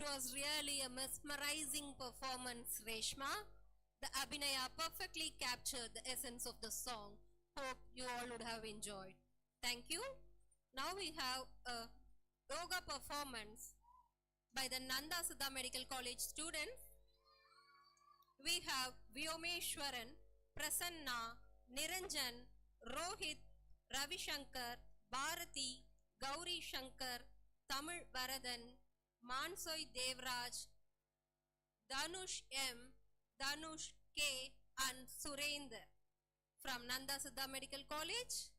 It was really a mesmerizing performance, Reshma. The Abhinaya perfectly captured the essence of the song. Hope you all would have enjoyed. Thank you. Now we have a yoga performance by the Nanda Siddha Medical College students. We have Vyomeshwaran, Prasanna, Niranjan, Rohit, Ravi Shankar, Bharati, Gauri Shankar, Tamil Varadan, Mansoy Devraj, Danush M, Danush K and Surendra from Nanda Siddha Medical College.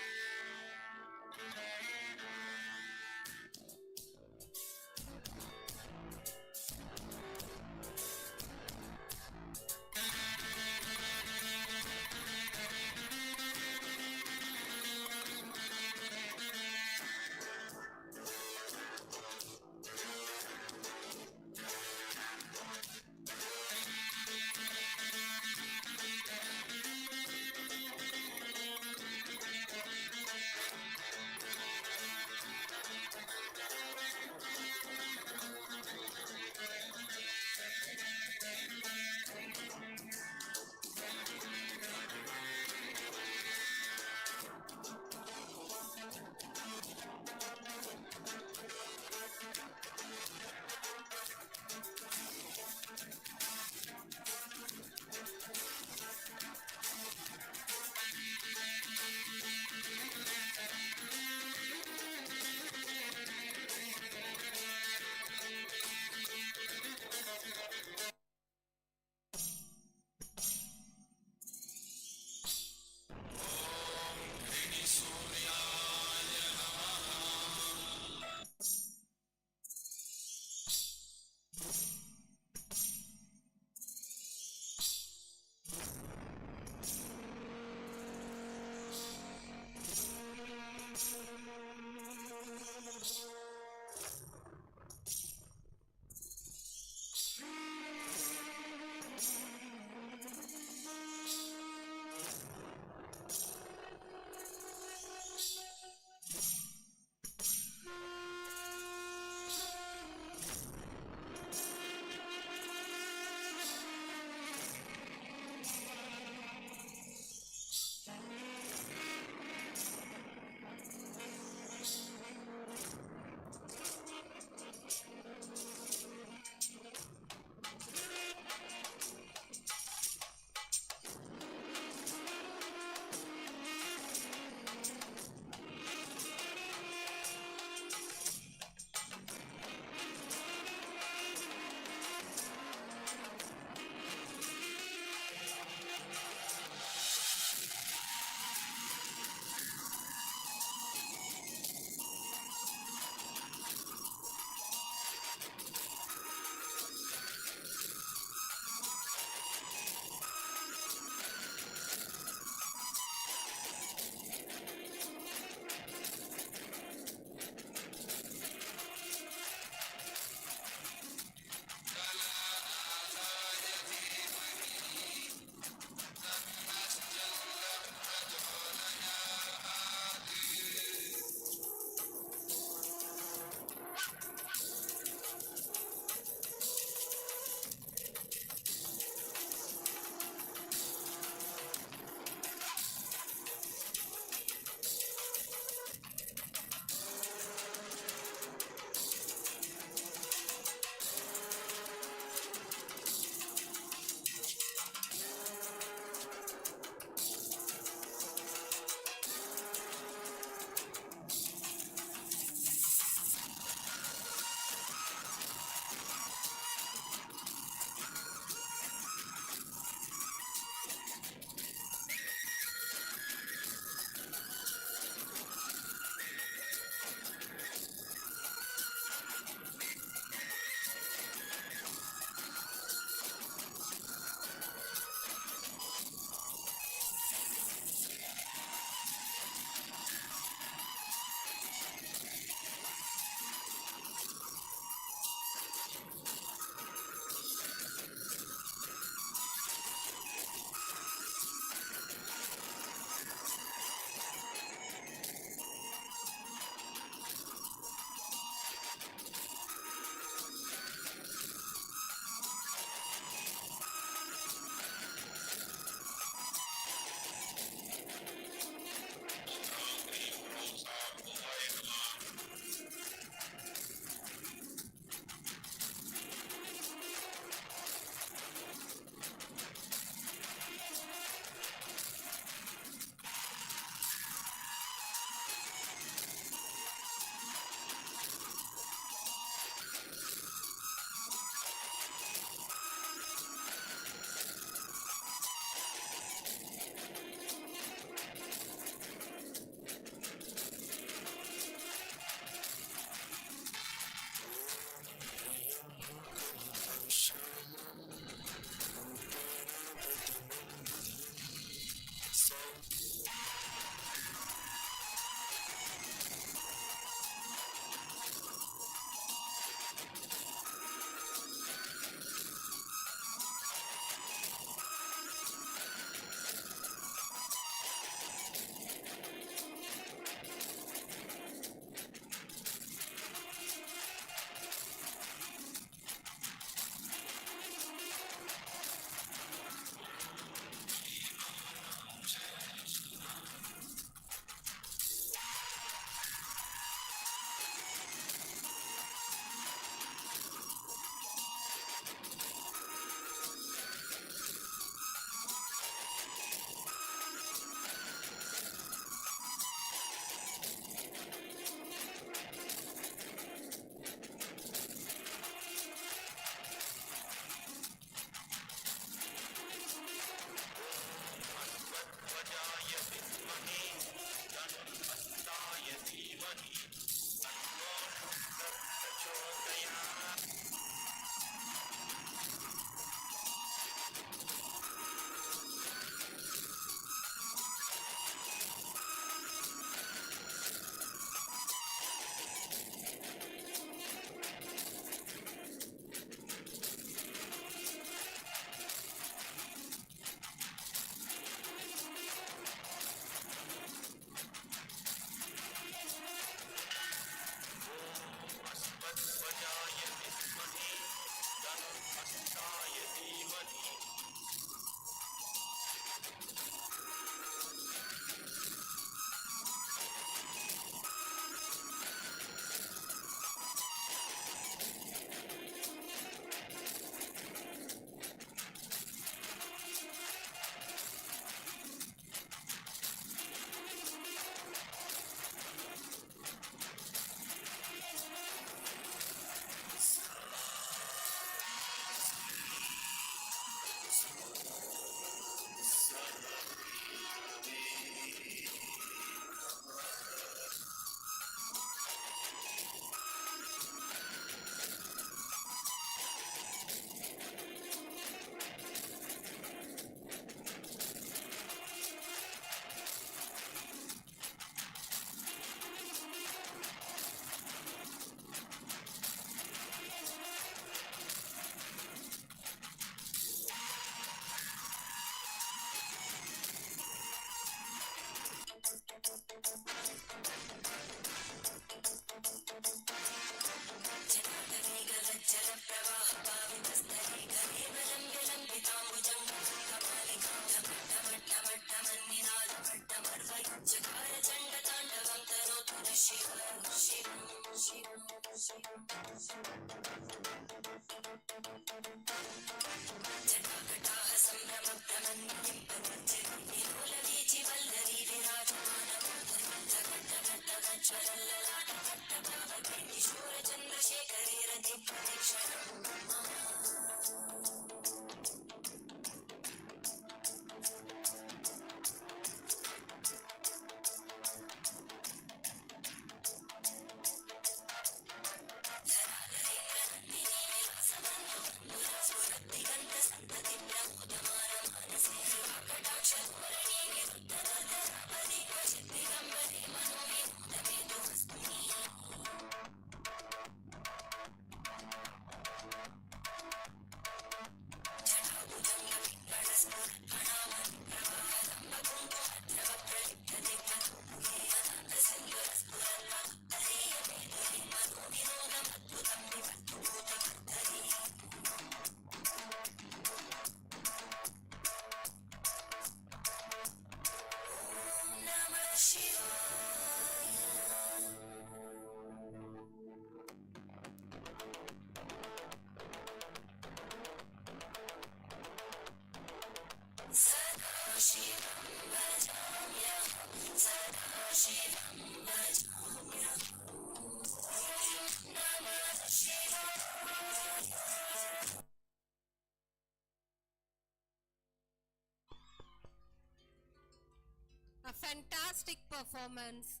A fantastic performance.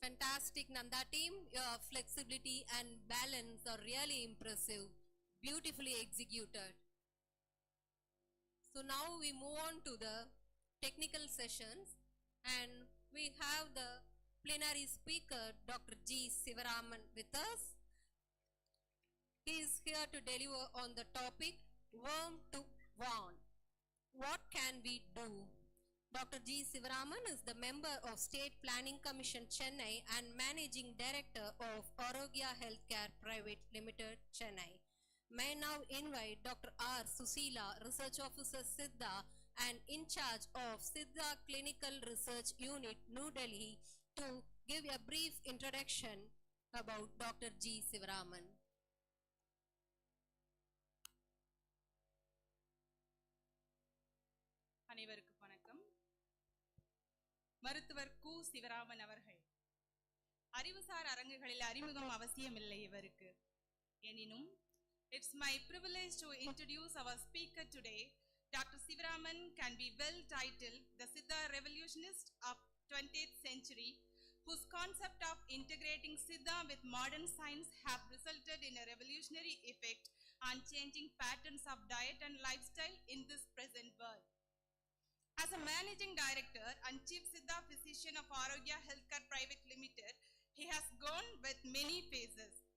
Fantastic Nanda team. Your flexibility and balance are really impressive. Beautifully executed. So now we move on to the technical sessions, and we have the plenary speaker Dr. G. Sivaraman with us. He is here to deliver on the topic Worm to Warn. What can we do? Dr. G. Sivaraman is the member of State Planning Commission Chennai and Managing Director of Arogya Healthcare Private Limited Chennai. May now invite Dr. R. Susila, Research Officer Siddha and in charge of Siddha Clinical Research Unit, New Delhi, to give a brief introduction about Dr. G. Sivaraman. அனைவருக்கும் வணக்கம். மருத்துவர் கு. சிவராமன் அவர்கள். அறிவுசார் அரங்குகளில் அறிமுகம் அவசியமில்லை இவருக்கு. எனினும் it's my privilege to introduce our speaker today. Dr. Sivaraman can be well titled the Siddha revolutionist of 20th century, whose concept of integrating Siddha with modern science have resulted in a revolutionary effect on changing patterns of diet and lifestyle in this present world. As a managing director and chief Siddha physician of Arogya Healthcare Private Limited, he has gone with many phases.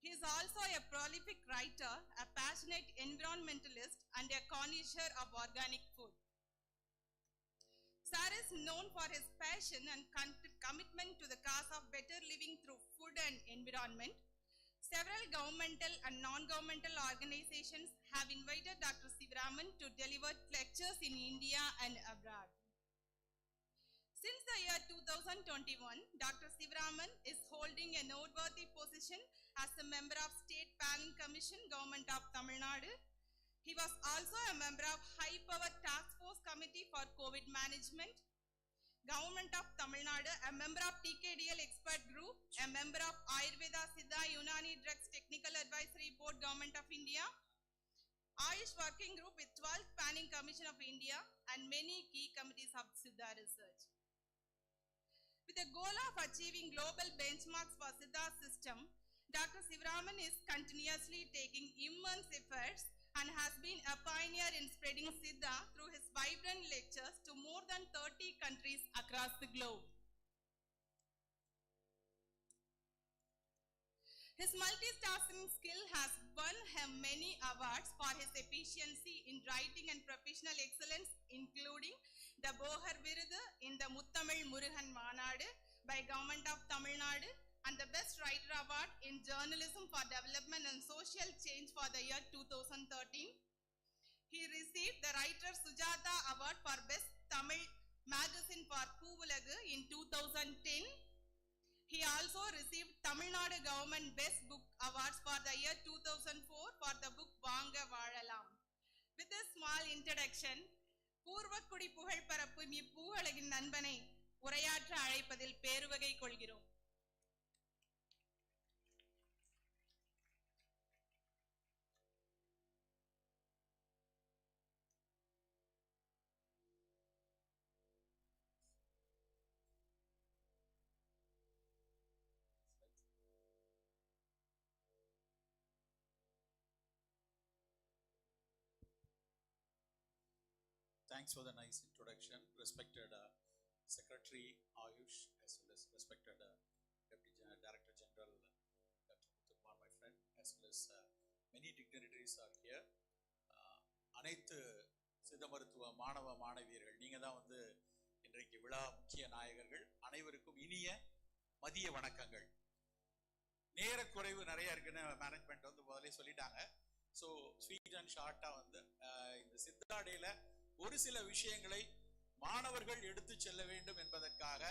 He is also a prolific writer, a passionate environmentalist, and a connoisseur of organic food. Sir is known for his passion and commitment to the cause of better living through food and environment. Several governmental and non-governmental organizations have invited Dr. Sivaraman to deliver lectures in India and abroad. Since the year 2021, Dr. Sivaraman is holding a noteworthy position as a member of State Planning Commission, Government of Tamil Nadu. He was also a member of High Power Task Force Committee for COVID Management, Government of Tamil Nadu, a member of TKDL Expert Group, a member of Ayurveda Siddha Unani Drugs Technical Advisory Board, Government of India, Ayush Working Group with 12th Planning Commission of India, and many key committees of Siddha research. With the goal of achieving global benchmarks for Siddha system, Dr. Sivaraman is continuously taking immense efforts and has been a pioneer in spreading Siddha through his vibrant lectures to more than 30 countries across the globe. His multitasking skill has won him many awards for his efficiency in writing and professional excellence, including the Bohar Virudu in the Muttamil Murugan Manadu by Government of Tamil Nadu and the Best Writer Award in Journalism for Development and Social Change for the year 2013. He received the Writer Sujata Award for Best Tamil Magazine for Poovulagu in 2010. He also received Tamil Nadu Government Best Book Awards for the year 2004 for the book Vaanga Vaalalam. With this small introduction, பூர்வக்குடி புகழ் பரப்பும் இப்பூவுலகின் நண்பனை உரையாற்ற அழைப்பதில் பேருவகை கொள்கிறோம். Thanks for the nice introduction, respected Secretary Ayush, as well as respected Deputy Director General Dr. Kotturpuram, my friend, as well as many dignitaries are here. அனைத்து சித்த மருத்துவ மாணவ மாணவியர்கள், நீங்க தான் வந்து இன்றைக்கு விழா முக்கிய நாயகர்கள். அனைவருக்கும் இனிய மதிய வணக்கங்கள். நேரக்குறைவு நிறைய இருக்குன்னு மேனேஜ்மெண்ட் வந்து முதலே சொல்லிட்டாங்க. ஸோ ஸ்வீட் அண்ட் ஷார்ட்டா வந்து இந்த சித்தா டேல ஒரு சில விஷயங்களை மாணவர்கள் எடுத்து செல்ல வேண்டும் என்பதற்காக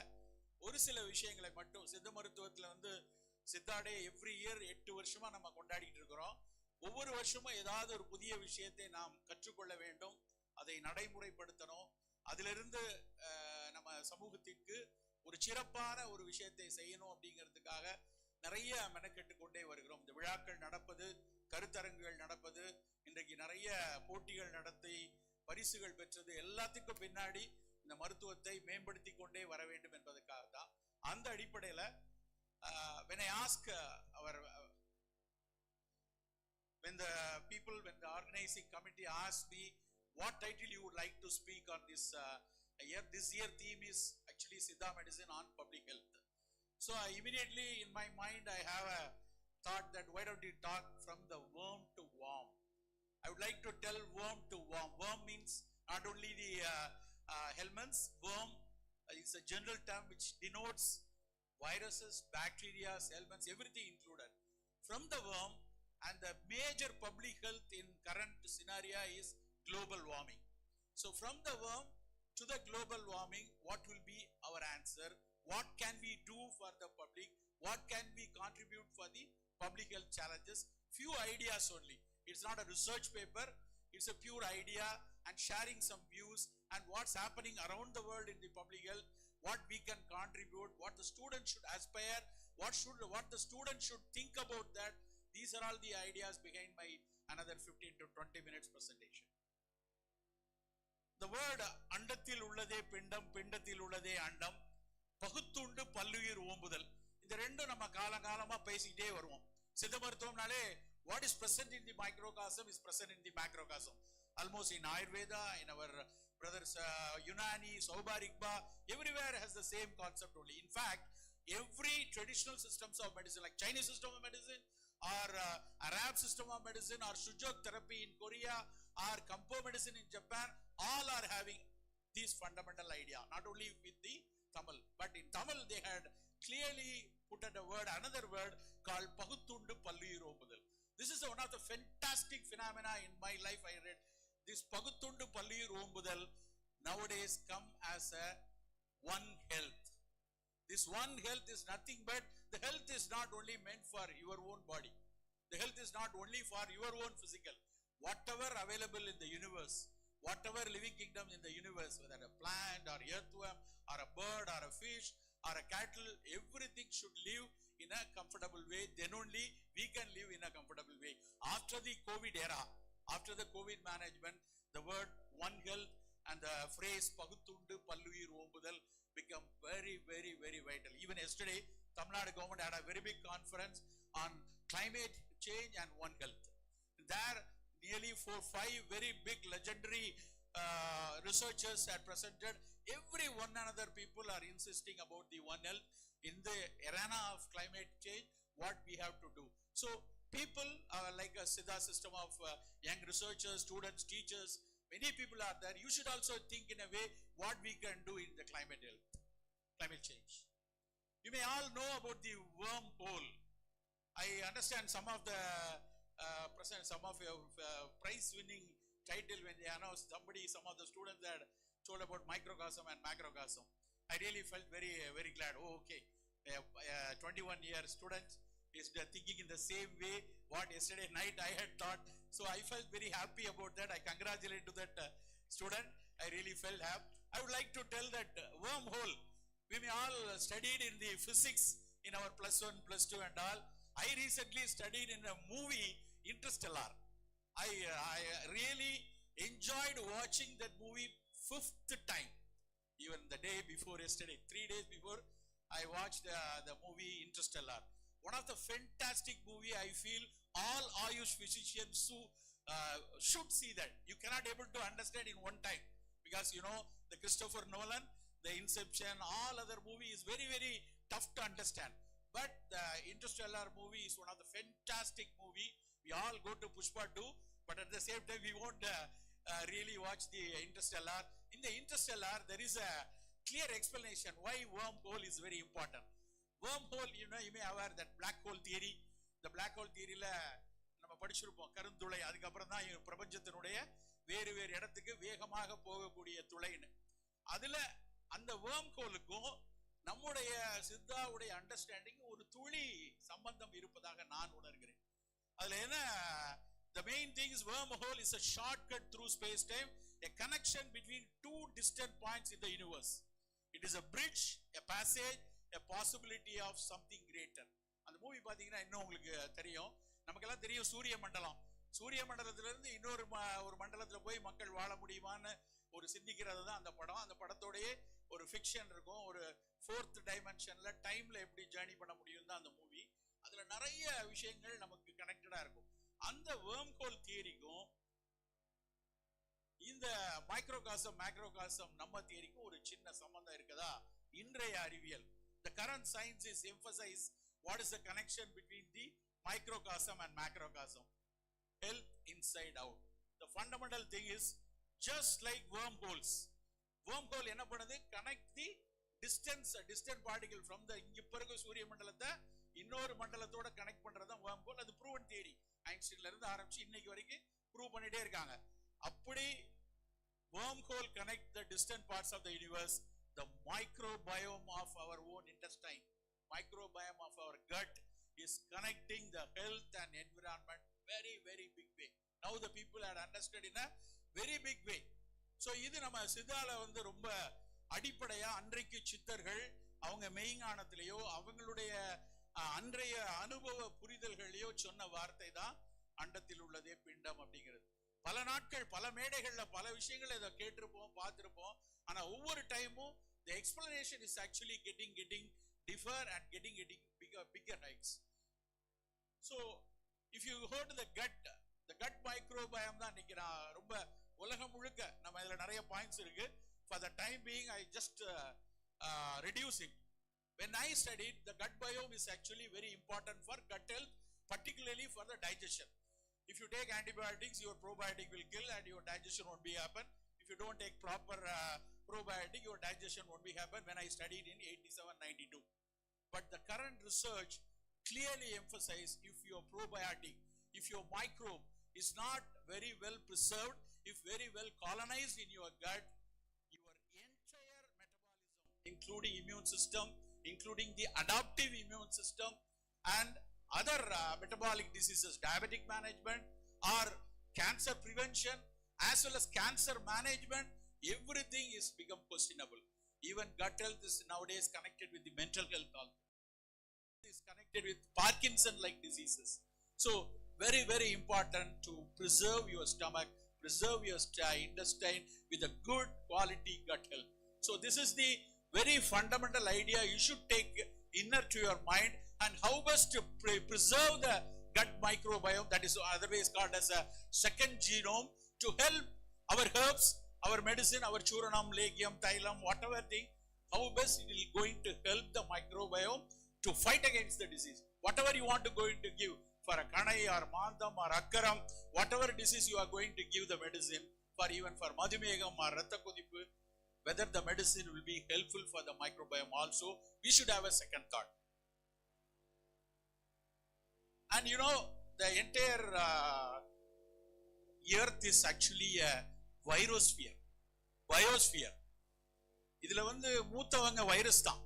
ஒரு சில விஷயங்களை மட்டும், சித்த மருத்துவத்தில் வந்து சித்தா டே எவ்ரி இயர் 8 வருஷமா நம்ம கொண்டாடிட்டு இருக்கிறோம். ஒவ்வொரு வருஷமும் ஏதாவது ஒரு புதிய விஷயத்தை நாம் கற்றுக்கொள்ள வேண்டும், அதை நடைமுறைப்படுத்தணும், அதிலிருந்து நம்ம சமூகத்திற்கு ஒரு சிறப்பான ஒரு விஷயத்தை செய்யணும் அப்படிங்கிறதுக்காக நிறைய மெனக்கெட்டு கொண்டே வருகிறோம். இந்த விழாக்கள் நடப்பது, கருத்தரங்குகள் நடப்பது, இன்றைக்கு நிறைய போட்டிகள் நடத்தி பரிசுகள் பெற்றது, எல்லாத்துக்கும் பின்னாடி இந்த மருத்துவத்தை மேம்படுத்தி கொண்டே வர வேண்டும் என்பதற்காக தான். அந்த அடிப்படையில் when I ask when the organizing committee asked me what title you would like to speak on this year, this year theme is actually Siddha Medicine on Public Health. So immediately in my mind I have a thought that why don't you talk from the worm to worm. I would like to tell worm to worm. Worm means not only the helminths. Worm is a general term which denotes viruses, bacteria, helminths, everything included. From the worm, and the major public health in current scenario is global warming. So from the worm to the global warming, what will be our answer? What can we do for the public? What can we contribute for the public health challenges? Few ideas only. It's not a research paper, it's a pure idea and sharing some views and what's happening around the world in the public health, what we can contribute, what the students should aspire, what the students should think about that. These are all the ideas behind my another 15 to 20 minutes presentation. The word அண்டத்தில் உள்ளதே பிண்டம், பிண்டத்தில் உள்ளதே அண்டம், பகுத்துண்டு பல்லுயிர் ஓம்புதல், இந்த ரெண்டும் நம்ம காலகாலமா பேசிக்கிட்டே வருவோம். சித்த மருத்துவம்னாலே what is present in the microcosm is present in the macrocosm. Almost in Ayurveda, in our brothers Unani, Saubarikba, everywhere has the same concept only. In fact, every traditional systems of medicine, like Chinese system of medicine, or Arab system of medicine, or Shujok therapy in Korea, or Kampo medicine in Japan, all are having this fundamental idea. Not only with the Tamil, but in Tamil they had clearly put at a word, another word called Paguttundu Palluyir Ombudal. This is one of the fantastic phenomena in my life. I read this Paguttundu Palluyir Ombudal nowadays come as a one health. This one health is nothing but, the health is not only meant for your own body. The health is not only for your own physical. Whatever available in the universe, whatever living kingdom in the universe, whether a plant or earthworm or a bird or a fish or a cattle, everything should live in a comfortable way. Then only we can live in a comfortable way. After the COVID era, after the COVID management, the word one health and the phrase Paguttundu Palluyir Ombudal become very, very, very vital. Even yesterday, Tamil Nadu government had a very big conference on climate change and one health. There, nearly 4-5 very big legendary researchers had presented. Every one another people are insisting about the one health in the arena of climate change, what we have to do. So people like a Siddha system of young researchers, students, teachers, many people are there. You should also think in a way what we can do in the climate health, climate change. You may all know about the wormhole. I understand some of the some of your prize winning title when they announced some of the students had told about microcosm and macrocosm. I really felt very, very glad. Oh, okay. 21-year student is thinking in the same way what yesterday night I had thought. So I felt very happy about that. I congratulate to that student. I really felt happy. I would like to tell that wormhole. We may all studied in the physics in our +1, +2 and all. I recently studied in a movie, Interstellar. I really enjoyed watching that movie 5th time. Even the day before yesterday, 3 days before, I watched the movie Interstellar. One of the fantastic movie. I feel all Ayush physicians who should see that. You cannot able to understand in one time, because you know the Christopher Nolan, the Inception, all other movie is very, very tough to understand. But the Interstellar movie is one of the fantastic movie. We all go to Pushpa 2, but at the same time we won't really watch the Interstellar. In the Interstellar, there is a clear explanation why wormhole is very important. Wormhole, you know, you may aware that black hole theory. The black hole theory la நம்ம படிச்சிருப்போம் கருந்துளை. அதுக்கப்புறம் தான் பிரபஞ்சத்தினுடைய வேறு வேறு இடத்துக்கு வேகமாக போகக்கூடிய துளைன்னு. அதுல அந்த wormhole-க்கும் நம்முடைய சித்தாவுடைய அண்டர்ஸ்டாண்டிங் ஒரு துளி சம்பந்தம் இருப்பதாக நான் உணர்கிறேன். அதுல என்ன, the main thing is wormhole is a shortcut through space time, a connection between two distant points in the universe. It is a bridge, a passage, a possibility of something greater. அந்த movie பாத்தீங்கன்னா இன்னும் உங்களுக்கு தெரியும். நமக்கெல்லாம் தெரியும் சூரிய மண்டலம். சூரிய மண்டலத்துல இருந்து இன்னொரு ஒரு மண்டலத்துல போய் மக்கள் வாழ முடியுமான்னு ஒரு சிந்திக்கிறது தான் அந்த படம். அந்த படத்தோடயே ஒரு ஃபிக்ஷன் இருக்கும். ஒரு 4th டைமென்ஷன்ல டைம்ல எப்படி ஜர்னி பண்ண முடியும் தான் அந்த மூவி. அதுல நிறைய விஷயங்கள் நமக்கு கனெக்டடா இருக்கும். அந்த wormhole தியரிக்கும் இந்த மைக்ரோகாசம் மேக்ரோகாசம் நம்ம தியரிக்கும் ஒரு சின்ன சம்பந்தம் இருக்குதா? இன்றைய அறிவியல், the current science is emphasize what is the connection between the microcosm and macrocosm. Health inside out. The fundamental thing is just like wormholes. Wormhole என்ன பண்ணுது? Connect the distant particle from the இங்க பிறகு சூரிய மண்டலத்தை இன்னொரு மண்டலத்தோட connect பண்றதுதான் wormhole. அது proven theory. ஐன்ஸ்டீன்ல இருந்து ஆரம்பிச்சு இன்னைக்கு வரைக்கும் ப்ரூவ் பண்ணிட்டே இருக்காங்க. அப்படி wormhole connect the distant parts of the universe. The microbiome of our own intestine, microbiome of our gut is connecting the health and environment very, very big way. Now the people had understood in a very big way. So இது நம்ம சித்தால வந்து ரொம்ப அடிப்படையா அன்றைக்கு சித்தர்கள் அவங்க மெய்ஞானத்திலேயோ அவங்களுடைய அன்றைய அனுபவ புரிதல்களையோ சொன்ன வார்த்தை தான் அண்டத்தில் உள்ளதே பிண்டம் அப்படிங்கிறது. பல நாட்கள் பல மேடைகள்ல பல விஷயங்களை இதை கேட்டிருப்போம், பார்த்திருப்போம். ஆனா ஒவ்வொரு டைமும் the explanation is actually getting differ and getting bigger heights. So if you go to the gut microbiome தான் இன்னைக்கு நான் ரொம்ப உலகம் முழுக்க நம்ம இதுல நிறைய பாயிண்ட்ஸ் இருக்கு. For the time being I just reduce it. When I studied, the gut biome is actually very important for gut health, particularly for the digestion. If you take antibiotics, your probiotic will kill and your digestion won't be happen. If you don't take proper probiotic, your digestion won't be happen. When I studied in 87-92, But the current research clearly emphasizes if your probiotic, if your microbe is not very well preserved, if very well colonized in your gut, your entire metabolism, including immune system, including the adaptive immune system and other metabolic diseases, diabetic management or cancer prevention as well as cancer management, everything is become questionable. Even gut health is nowadays connected with the mental health also. It is connected with Parkinson-like diseases. So very, very important to preserve your stomach, preserve your intestine with a good quality gut health. So this is the very fundamental idea you should take inner to your mind, and how best to preserve the gut microbiome, that is otherwise called as a second genome, to help our herbs, our medicine, our churanam, legium, thailam, whatever thing, how best it is going to help the microbiome to fight against the disease. Whatever you want to going to give for a kanai or mandam or akkaram, whatever disease you are going to give the medicine for, even for madhumegam or ratta kodipu, whether the medicine will be helpful for the microbiome also, we should have a second thought. And you know, the entire earth is actually a virosphere. Biosphere. இதுல வந்து மூத்தவங்க virus தான்.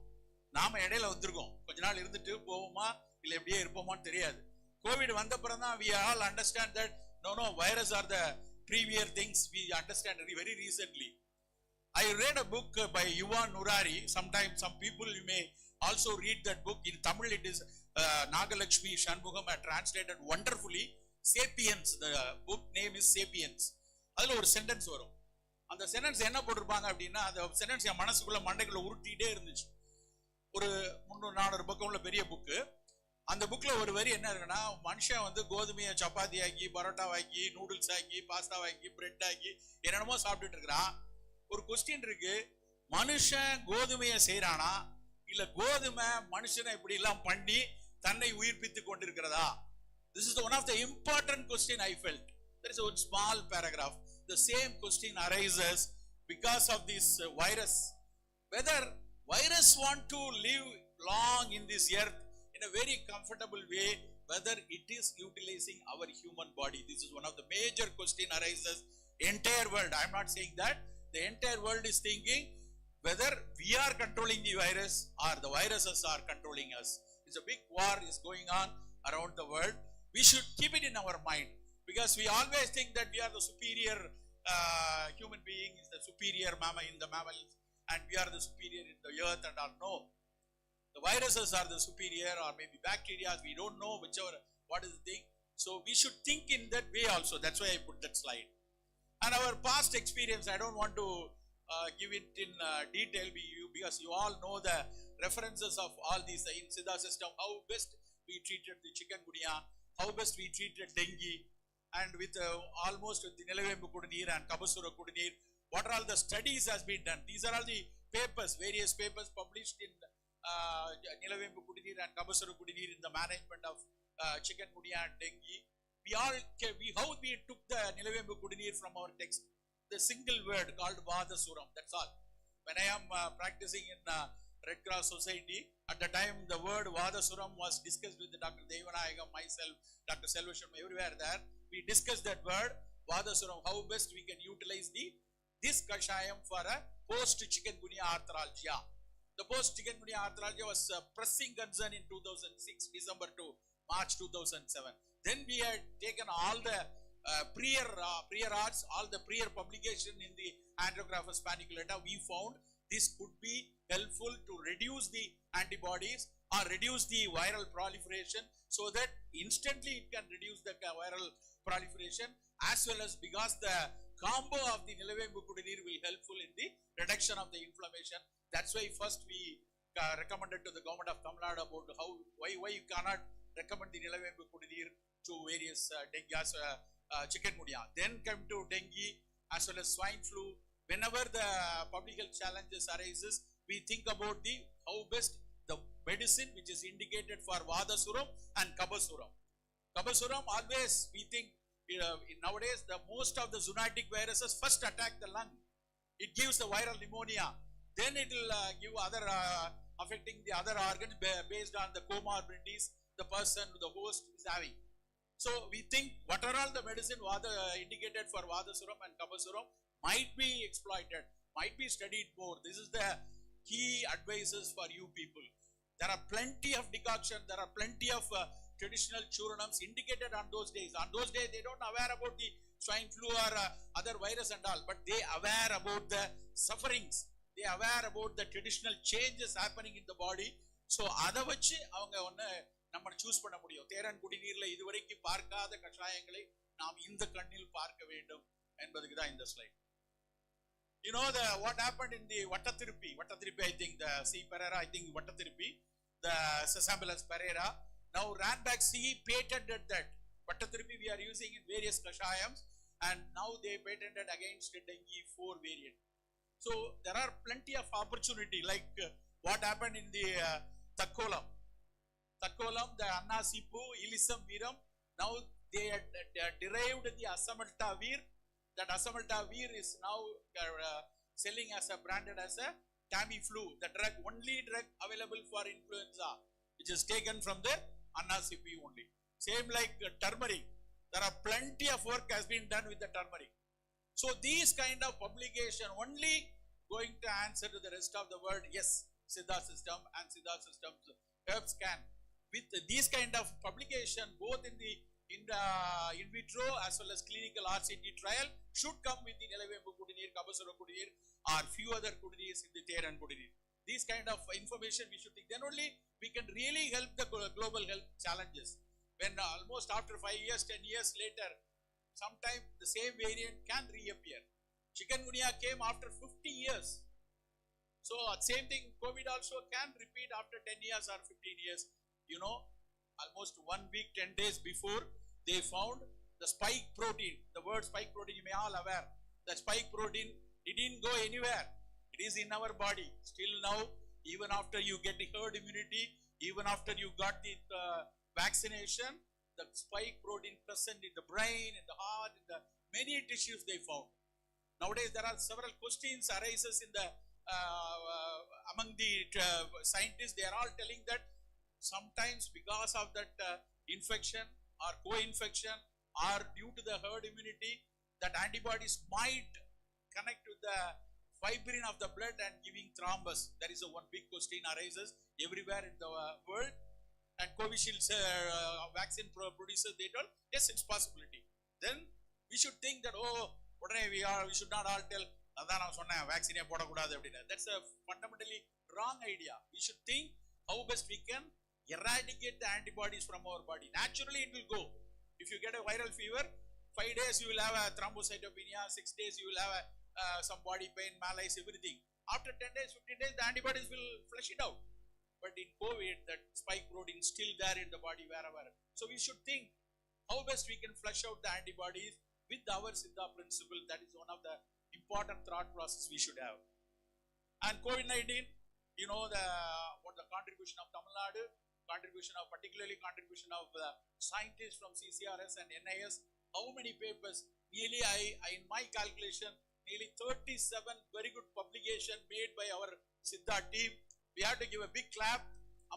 நாம இடையில வந்திருக்கோம். கொஞ்ச நாள் இருந்துட்டு போவோமா இல்ல எப்படியே இருப்போமான்னு தெரியாது. கோவிட் வந்த அப்புறம் தான் we all understand that no, virus are the previous things we understand very recently. I read a book by Yuval Nurari. Sometimes some people you may also read that book. In Tamil it is Nagalakshmi Shanmugam translated wonderfully. Sapiens, the book name is Sapiens. அதுல ஒரு sentence வரும். அந்த sentence என்ன போட்டிருப்பாங்க அப்படின்னா, அந்த sentence என் மனசுக்குள்ள மண்டைக்குள்ள உருட்டிட்டே இருந்துச்சு. ஒரு 300-400 பக்கம் உள்ள பெரிய புக்கு. அந்த புக்ல ஒரு வரி என்ன இருக்குன்னா, மனுஷன் வந்து கோதுமையை சப்பாத்தி ஆக்கி, பரோட்டா ஆக்கி, நூடுல்ஸ் ஆக்கி, பாஸ்தா ஆக்கி, பிரெட் ஆக்கி என்னென்னமோ சாப்பிட்டுட்டு இருக்கிறான். ஒரு கொஸ்டின் இருக்கு, மனுஷன் கோதுமையை செய்யறானா இல்ல கோதுமை மனுஷனை இப்படி எல்லாம் பண்ணி தன்னை உயிர்ப்பித்து கொண்டிருக்கிறதா? This is one of the important question I felt. There is a small paragraph. The same question arises because of this virus. Whether virus want to live long in this earth in a very comfortable way, whether it is utilizing our human body. This is one of the major question arises. Entire world, I am not saying that. The entire world is thinking whether we are controlling the virus or the viruses are controlling us. It's a big war is going on around the world. We should keep it in our mind, because we always think that we are the superior human being, is the superior mammal in the mammals, and we are the superior in the earth and all. No, the viruses are the superior, or maybe bacteria, we don't know whichever, what is the thing. So we should think in that way also. That's why I put that slide. And our past experience, I don't want to give it in detail, because you all know the references of all these in Siddha system, how best we treated the chikungunya, how best we treated dengue, and with almost the Nilavembu Kudanir and Kabasura Kudanir, what are all the studies has been done. These are all the papers, various papers published in Nilavembu Kudanir and Kabasura Kudanir in the management of chikungunya and dengue. How we took the Nilavembu Kudanir from our text, the single word called Vadasuram, that's all. When I am practicing in Red Cross Society, at the time the word Vadasuram was discussed with Dr. Devanayagam, myself, Dr. Selvasham, everywhere there. We discussed that word, Vadasuram, how best we can utilize this Kashayam for a post-chikungunya arthralgia. The post-chikungunya arthralgia was a pressing concern in 2006, December to March 2007. Then we had taken all the prior arts, all the prior publication in the Andrographus paniculata. We found this could be helpful to reduce the antibodies or reduce the viral proliferation, so that instantly it can reduce the viral proliferation, as well as because the combo of the Nilavembu Kudanir will helpful in the reduction of the inflammation. That's why first we recommended to the government of Tamil Nadu about why you cannot recommend the Nilavembu Kudanir to various dengue, chikungunya. Then come to dengue as well as swine flu. Whenever the public health challenges arises, we think about how best the medicine which is indicated for Vadasuram and Kabasuram. Kabasuram always we think nowadays the most of the zoonotic viruses first attack the lung. It gives the viral pneumonia. Then it will give other affecting the other organs based on the comorbidities the person, the host is having. So we think what are all the medicine indicated for Vadasuram and Kapasuram might be exploited, might be studied more. This is the key advices for you people. There are plenty of decoction, there are plenty of traditional churnams indicated on those days. On those days they don't aware about the swine flu or other virus and all, but they aware about the sufferings. They aware about the traditional changes happening in the body. So அதை வச்சு அவங்க ஒன்னு நம்ம choose பண்ண முடியும். தேரன் குடிநீர்ல இதுவரைக்கும் பார்க்காத கஷாயங்களை நாம் இந்த கண்ணில் பார்க்க வேண்டும் என்பதுக்கு தான் இந்த slide. You know what happened in the Vattathirupi, I think the C. Pereira, I think Vattathirupi, the Sesambulas Pereira, now ran back C, patented that. Vattathirupi we are using in various kashayams, and now they patented against the dengue 4 variant. So there are plenty of opportunity, like what happened in the Takkolam, the Annasipu, Ilisam Viram, now they derived the Asamaltavir. That Asamaltavir is now selling as a branded as a Tamiflu, the drug, only drug available for influenza, which is taken from the Annasipu only. Same like turmeric, there are plenty of work has been done with the turmeric. So these kind of publication only going to answer to the rest of the world. Yes, Siddha system and Siddha systems herbs can. With these kind of publication, both in the in vitro as well as clinical RCT trial, should come with the Nilavembu Kudineer, Kabasura Kudineer, or few other Kudineers in the Theran Kudineer. These kind of information we should think. Then only we can really help the global health challenges. When almost after 5 years, 10 years later, sometime the same variant can reappear. Chikungunya came after 50 years. So same thing, COVID also can repeat after 10 years or 15 years. You know, almost 1 week, 10 days before, they found the spike protein. The word spike protein, you may all aware. The spike protein, it didn't go anywhere. It is in our body. Still now, even after you get the herd immunity, even after you got the vaccination, the spike protein present in the brain, in the heart, in the many tissues they found. Nowadays, there are several questions arises in the among the scientists. They are all telling that sometimes because of that infection or co-infection or due to the herd immunity, that antibodies might connect to the fibrin of the blood and giving thrombus. There is a one big question arises everywhere in the world, and Covishield vaccine producers, they told, yes, it's possibility. Then we should think that, we should not all tell, vaccine. That's a fundamentally wrong idea. We should think how best we can eradicate the antibodies from our body. Naturally it will go. If you get a viral fever, 5 days you will have a thrombocytopenia, 6 days you will have some body pain, malaise, everything. After 10 days, 15 days, the antibodies will flush it out. But in COVID, that spike protein is still there in the body wherever. So we should think how best we can flush out the antibodies with our Siddha principle. That is one of the important thought process we should have. And COVID-19, you know what the contribution of Tamil Nadu, particularly contribution of scientists from CCRS and NIS. How many papers? Nearly, in my calculation, nearly 37 very good publication made by our Siddha team. We have to give a big clap.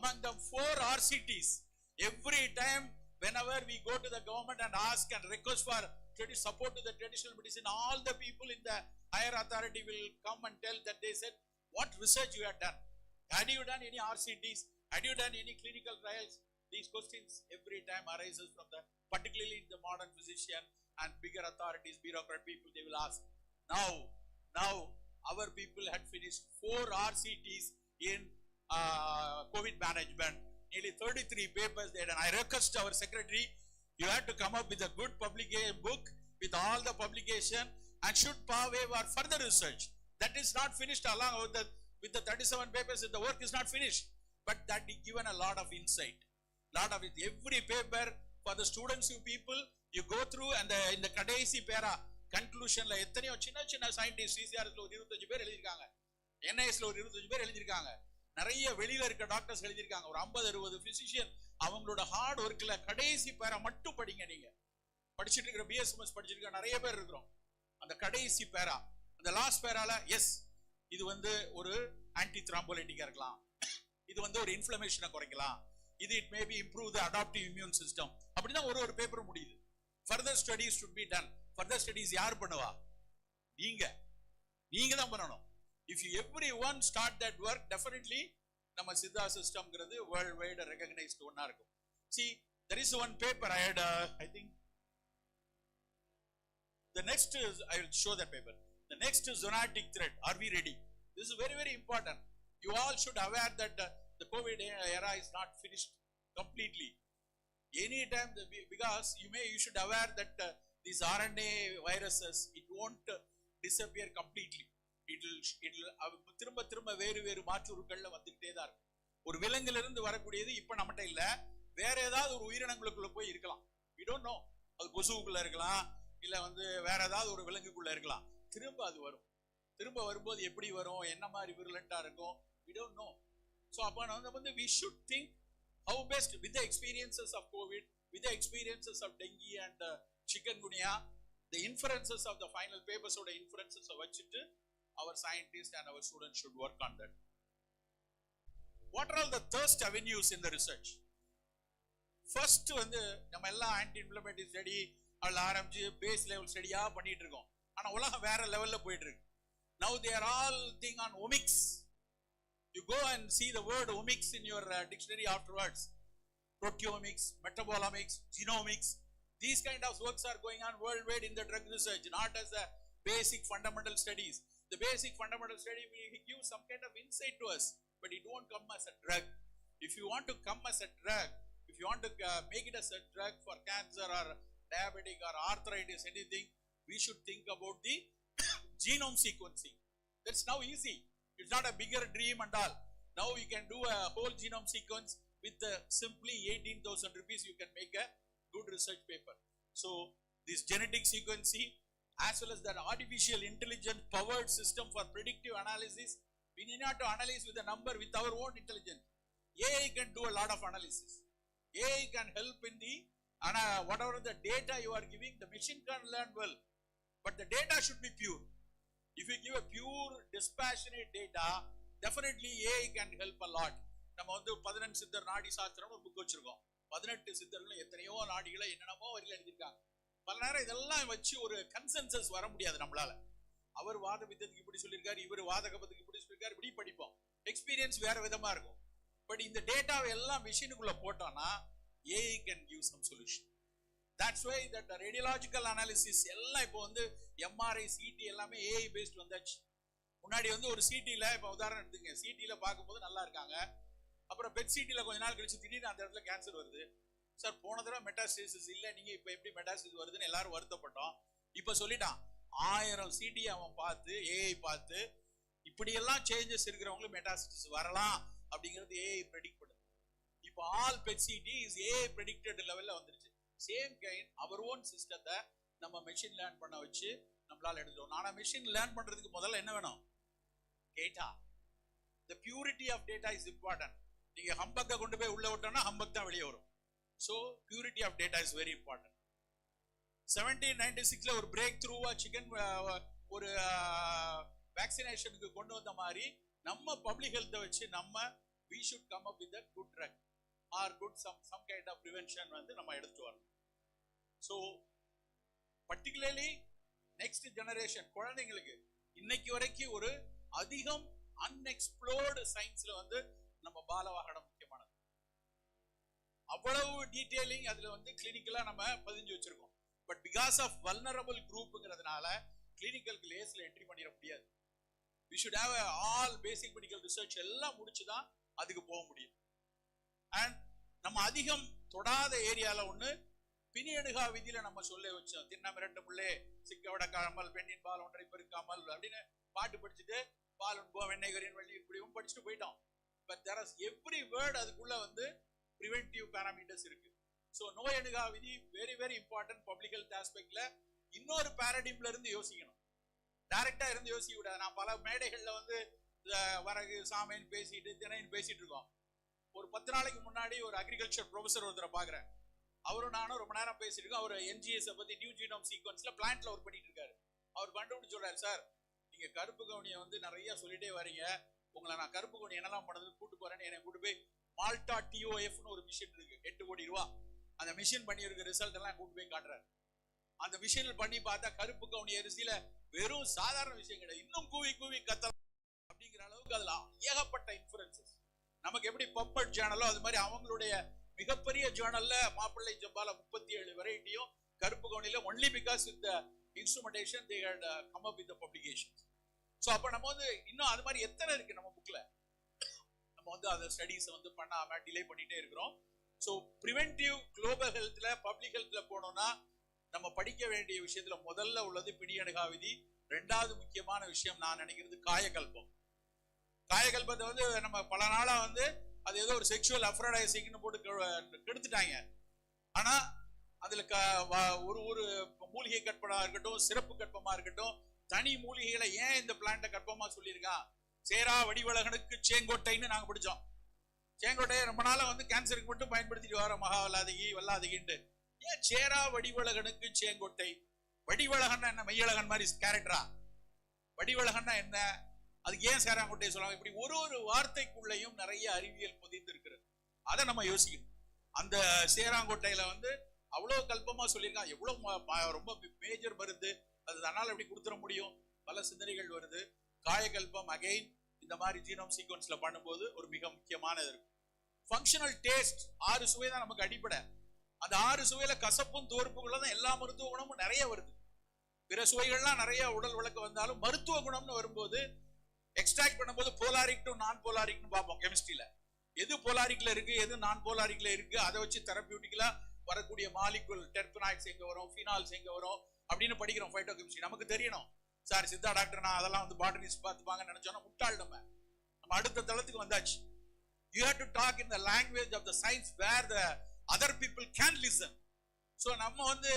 Among them 4 RCTs. Every time, whenever we go to the government and ask and request for support to the traditional medicine, all the people in the higher authority will come and tell that they said, what research you have done? Had you done any RCTs? Had you done any clinical trials? These questions every time arises from particularly in the modern physician and bigger authorities, bureaucrat people, they will ask. Now, our people had finished 4 RCTs in COVID management, nearly 33 papers there, and I request our secretary, you have to come up with a good publication book with all the publication and should pave our further research. That is not finished along with the 37 papers, the work is not finished, but that is given a lot of insight. Every paper for the students, you people, you go through and in the Kadaisi para conclusion, la எத்தனையோ சின்ன scientists, CCRS lo 25 பேர் எழுதிருக்காங்க, NIS lo 25 பேர் எழுதிருக்காங்க, நிறைய வெளியில இருக்க doctors எழுதிருக்காங்க, ஒரு 50-60 physician, அவங்களோட ஹார்ட் ஒர்க்ல கடைசி பேரா மட்டும் படிங்க. நீங்க படிச்சிட்டு இருக்கிற BSMS படிச்சிருக்க நிறைய பேர் இருக்கிறோம். அந்த கடைசி பேரா, அந்த லாஸ்ட் பேரால எஸ் இது ஒரு ஆன்டி த்ராம்போலைட்டிக்கா இருக்கலாம், இது வந்து ஒரு இன்ஃப்ளமேஷனை குறைக்கலாம், இது it may be improve the adaptive immune system. அப்படிதான் ஒரு பேப்பர் முடியுது. Further studies should be done. Further studies யார் பண்ணுவா? நீங்க தான் பண்ணணும். If you everyone start that work, definitely நம்ம சித்தா சிஸ்டம்ங்கிறது வேர்ல்ட் வைட் ரெகக்னைஸ்டு ஒன்னா இருக்கும். See, there is one paper I had, I think the next is, I will show that paper. The next is zoonotic threat. Are we ready? This is very, very important. You all should aware that the COVID era is not finished completely. Anytime, because you should aware that these RNA viruses, it won't disappear completely. It will திரும்ப வேறு மாற்றுருக்கள்ல வந்துகிட்டே தான் இருக்கும். ஒரு விலங்குல இருந்து வரக்கூடியது இப்ப நம்மகிட்ட இல்ல, வேற ஏதாவது ஒரு உயிரினங்களுக்குள்ள போய் இருக்கலாம். We don't know. அது கொசுவுக்குள்ள இருக்கலாம், இல்ல வந்து வேற ஏதாவது ஒரு விலங்குக்குள்ள இருக்கலாம். திரும்ப அது வரும். திரும்ப வரும்போது எப்படி வரும், என்ன மாதிரி விருலண்டா இருக்கும், we don't know. So அப்ப நம்ம வந்து we should think how best with the experiences of COVID, with the experiences of dengue and chikungunya, the inferences of the final papers oda inferences வச்சிட்டு our scientists and our students should work on that. What are all the thirst avenues in the research? First வந்து நம்ம எல்லாம் anti inflammatory study அல்ல ஆரம்பிச்சு base level ஸ்டடியா பண்ணிட்டு இருக்கோம். ஆனா உலகம் வேற லெவல்ல போயிட்டு இருக்கு. Now they are all thing on omics. You go and see the word omics in your dictionary afterwards. Proteomics, metabolomics, genomics, these kind of works are going on worldwide in the drug research, not as a basic fundamental studies. The basic fundamental study will give some kind of insight to us, but it won't come as a drug. If you want to come as a drug, if you want to make it as a drug for cancer or diabetic or arthritis, anything, we should think about the genome sequencing. That's now easy. It's not a bigger dream and all. Now you can do a whole genome sequence with simply 18,000 rupees. You can make a good research paper. So this genetic sequencing as well as that artificial intelligence powered system for predictive analysis, we need not to analyze with a number, with our own intelligence. AI can do a lot of analysis. AI can help in the whatever the data you are giving, the machine can learn well, but the data should be pure. If you give a pure dispassionate data, definitely AI can help a lot. நம்ம வந்து 18 சித்தர் நாடி சாஸ்திரம் ஒரு book வச்சிருக்கோம். 18 சித்தர்கள் எத்தனையோ நாடிகளை என்னென்னமோ வரியில எழுதியிருக்காங்க. பல நேரம் இதெல்லாம் வச்சு ஒரு கன்சென்சஸ் வர முடியாது நம்மளால. அவர் வாத விதத்துக்கு இப்படி சொல்லியிருக்காரு, இவர் வாத கபத்துக்கு இப்படி சொல்லியிருக்காரு, இப்படி படிப்போம். எக்ஸ்பீரியன்ஸ் வேற விதமா இருக்கும். பட் இந்த டேட்டாவை எல்லாம் மிஷினுக்குள்ள போட்டோம்னா AI can give some solution. That's why that radiological analysis எல்லாம் இப்போ வந்து MRI, CT எல்லாமே AI based வந்தாச்சு. முன்னாடி வந்து ஒரு CTல இப்போ உதாரணம் எடுத்துங்க, CTல பார்க்கும்போது நல்லா இருக்காங்க, அப்புறம் பெட் CTல கொஞ்ச நாள் கழிச்சு திடீர்னு அந்த இடத்துல கேன்சர் வருது. சார் போன தடவை மெட்டாஸ்டேசிஸ் இல்ல, நீங்க இப்ப எப்படி மெட்டாஸ்டேசிஸ் வருதுன்னு எல்லாரும் வருத்தப்பட்டோம். இப்ப சொல்லிட்டான் 1000 CT அவன் பார்த்து AI பார்த்து இப்படி எல்லாம் சேஞ்சஸ் இருக்கிறவங்களுக்கு மெட்டாஸ்டேசிஸ் வரலாம் அப்படிங்கிறது AI predict பண்ணுது. இப்போ all PET CT is AI predicted லெவல்ல வந்துருச்சு. சேம் கைண்ட் அவர் ஓன் சிஸ்டத்தை நம்ம மெஷின் லேர்ன் பண்ண வச்சு நம்மளால எடுத்துட்டோம். ஆனா மெஷின் லேர்ன் பண்றதுக்கு முதல்ல என்ன வேணும்? Data. The purity of data is important. நீங்க ஹம்பக்க கொண்டு போய் உள்ள விட்டோம்னா ஹம்பக் தான் வெளியே வரும். So purity of data is very important. 1796ல ஒரு பிரேக் த்ரூவா சிக்கன் ஒரு வேக்சினேஷனுக்கு கொண்டு வந்த மாதிரி நம்ம பப்ளிக் ஹெல்த்தை வச்சு நம்ம we should come up with a good drug or good some kind of prevention வந்து நம்ம எடுத்து வரணும். So particularly next generation குழந்தைங்களுக்கு இன்னைக்கு வரைக்கும் ஒரு அதிகம் unexplored scienceல வந்து நம்ம பாலவாகடம் முக்கியமானது. அவ்வளவு டீடைலிங் அதுல வந்து கிளினிக்கலா நம்ம பதிஞ்சு வச்சிருக்கோம். பட் பிகாஸ் ஆஃப் வல்னரபிள் குரூப்ங்கிறதுனால கிளினிக்கலுக்கு லேஸ்ல என்ட்ரி பண்ணிட முடியாது. we should have all basic medical research எல்லாம் முடிச்சுதான் அதுக்கு போக முடியும். அண்ட் நம்ம அதிகம் தொடாத ஏரியால ஒண்ணு பிணியடுகா விதியில நம்ம சொல்ல வச்சோம். தின்னம் இரண்டு முள்ளே சிக்க விடக்காமல் பெண்ணின் பால் ஒன்றை பெருக்காமல் அப்படின்னு பாட்டு படிச்சுட்டு பால் உண்போம் வெண்ணெய் கறியின் வள்ளி இப்படியும் படிச்சுட்டு போயிட்டோம். But there is every word அதுக்குள்ள வந்து preventive parameters இருக்கு. So நோய் அணுகா விதி very very important public health ஆஸ்பெக்ட்ல. இன்னொரு பாராடிம்ல இருந்து யோசிக்கணும், டைரக்டா இருந்து யோசிக்க கூடாது. நான் பல மேடைகள்ல வந்து வரகு சாமைன்னு பேசிட்டு தினைன்னு பேசிட்டு இருக்கோம். ஒரு 10 நாளைக்கு முன்னாடி ஒரு அக்ரிகல்ச்சர் ப்ரொஃபசர் ஒருத்தரை பாக்குறேன். அவரும் நானும் ரொம்ப நேரம் பேசிட்டு இருக்கோம். அவர் NGS பத்தி நியூ ஜீனோம் சீக்வன்ஸ்ல பிளான்ட்ல ஒர்க் பண்ணிட்டு இருக்காரு. அவர் கண்டுபிடிச்சு சொல்றாரு, சார் நீங்க கருப்பு கவுனியை வந்து நிறைய சொல்லிட்டே வரீங்க, உங்களை நான் கருப்பு கொடி என்னெல்லாம் பண்ணது கூட்டு போறேன்னு என்னை கூட்டு போய் மால்டா TOFன்னு ஒரு மிஷின் இருக்கு, 8 கோடி ரூபா. அந்த மிஷின் பண்ணி இருக்க ரிசல்ட் எல்லாம் கூட்டு போய் காட்டுறாரு. அந்த மிஷினில் பண்ணி பார்த்தா கருப்பு கவுனி அரிசியில வெறும் சாதாரண விஷயம் கிடையாது, இன்னும் கூவி கூவி கத்தலாம் அப்படிங்கிற அளவுக்கு அதுல ஏகப்பட்ட இன்ஃபுளுன்சஸ். நமக்கு எப்படி பப்பட் ஜேர்னலோ அது மாதிரி அவங்களுடைய மிகப்பெரிய ஜேர்னல்ல மாப்பிள்ளை ஜப்பால 37 வெரைட்டியும் கருப்பு கவுனில only because with instrumentation they had come up with the publications. So அப்போ நம்ம வந்து இன்னும் அது மாதிரி எத்தனை இருக்கு நம்ம புக்ல, நம்ம வந்து அந்த ஸ்டடீஸ் வந்து பண்ணாம டிலே பண்ணிட்டே இருக்கிறோம். ஸோ ப்ரிவென்டிவ் குளோபல் ஹெல்த்ல பப்ளிக் ஹெல்த்ல போனோம்னா நம்ம படிக்க வேண்டிய விஷயத்துல முதல்ல உள்ளது பிடியணுகா விதி. ரெண்டாவது முக்கியமான விஷயம் நான் நினைக்கிறது காயகல்பம். காயகல்பத்தை வந்து நம்ம பல நாளா வந்து அது ஏதோ ஒரு செக்ஷுவல் அஃப்ரோடைசிங்னு போட்டு கெடுத்துட்டாங்க. ஆனா அதுல ஒரு ஒரு மூலிகை கற்பமா இருக்கட்டும், சிறப்பு கற்பமா இருக்கட்டும், தனி மூலிகைகளை ஏன் இந்த பிளான்ட கற்பமா சொல்லியிருக்கான், சேரா வடிவழகனுக்கு சேங்கோட்டைன்னு நாங்க படிச்சோம். சேங்கோட்டையை ரொம்ப நாளா வந்து கேன்சருக்கு மட்டும் பயன்படுத்திட்டு வர மகாவல்லாதகி வல்லாதகின்ட்டு. ஏன் சேரா வடிவழகனுக்கு சேங்கோட்டை? வடிவழகன் என்ன மெய்யழகன் மாதிரி கேரக்டரா? வடிவழகன்னா என்ன, அதுக்கு ஏன் சேராங்கோட்டையை சொல்லுவாங்க? இப்படி ஒரு ஒரு வார்த்தைக்குள்ளேயும் நிறைய அறிவியல் பொதிந்து இருக்கிறது. அதை நம்ம யோசிக்கணும். அந்த சேராங்கோட்டையில வந்து அவ்வளவு கல்பமா சொல்லியிருக்கான். எவ்வளவு ரொம்ப மேஜர் மருந்து, அது தன்னால் எப்படி கொடுத்துட முடியும்? பல சிந்தனைகள் வருது. காயகல்பம் அகைன் இந்த மாதிரி ஜீனோம் சீக்வன்ஸ்ல பண்ணும்போது ஒரு மிக முக்கியமானது இருக்கும். ஃபங்க்ஷனல் டேஸ்ட், 6 சுவை தான் நமக்கு அடிப்படை. அந்த 6 சுவையில கசப்பும் தோற்புகளும் தான் எல்லா மருத்துவ குணமும் நிறைய வருது. பிற சுவைகள்லாம் நிறைய உடல் வழக்கு வந்தாலும் மருத்துவ குணம்னு வரும்போது எக்ஸ்ட்ராக்ட் பண்ணும்போது போலாரிக் டு நான் போலாரிக்னு பார்ப்போம். கெமிஸ்ட்ரியில எது போலாரிக்ல இருக்கு, எது நான் போலாரிக்ல இருக்கு, அதை வச்சு தெரபியூட்டிக்கலா வரக்கூடிய மாலிகுல் டெர்பனாய்ட்ஸ் எங்க வரும், ஃபீனால்ஸ் எங்க வரும் அப்படின்னு படிக்கிறோம். ஃபைட்டோ கெமிஸ்ட்ரி நமக்கு தெரியணும். சார் சித்தா டாக்டர் நான் அதெல்லாம் வந்து பாட்டனிஸ்ட் பார்த்துப்பாங்க நினைச்சோன்னா முட்டாள். நம்ம அடுத்த தளத்துக்கு வந்தாச்சு. You have to talk in the language of the science where the other people can listen. So நம்ம வந்து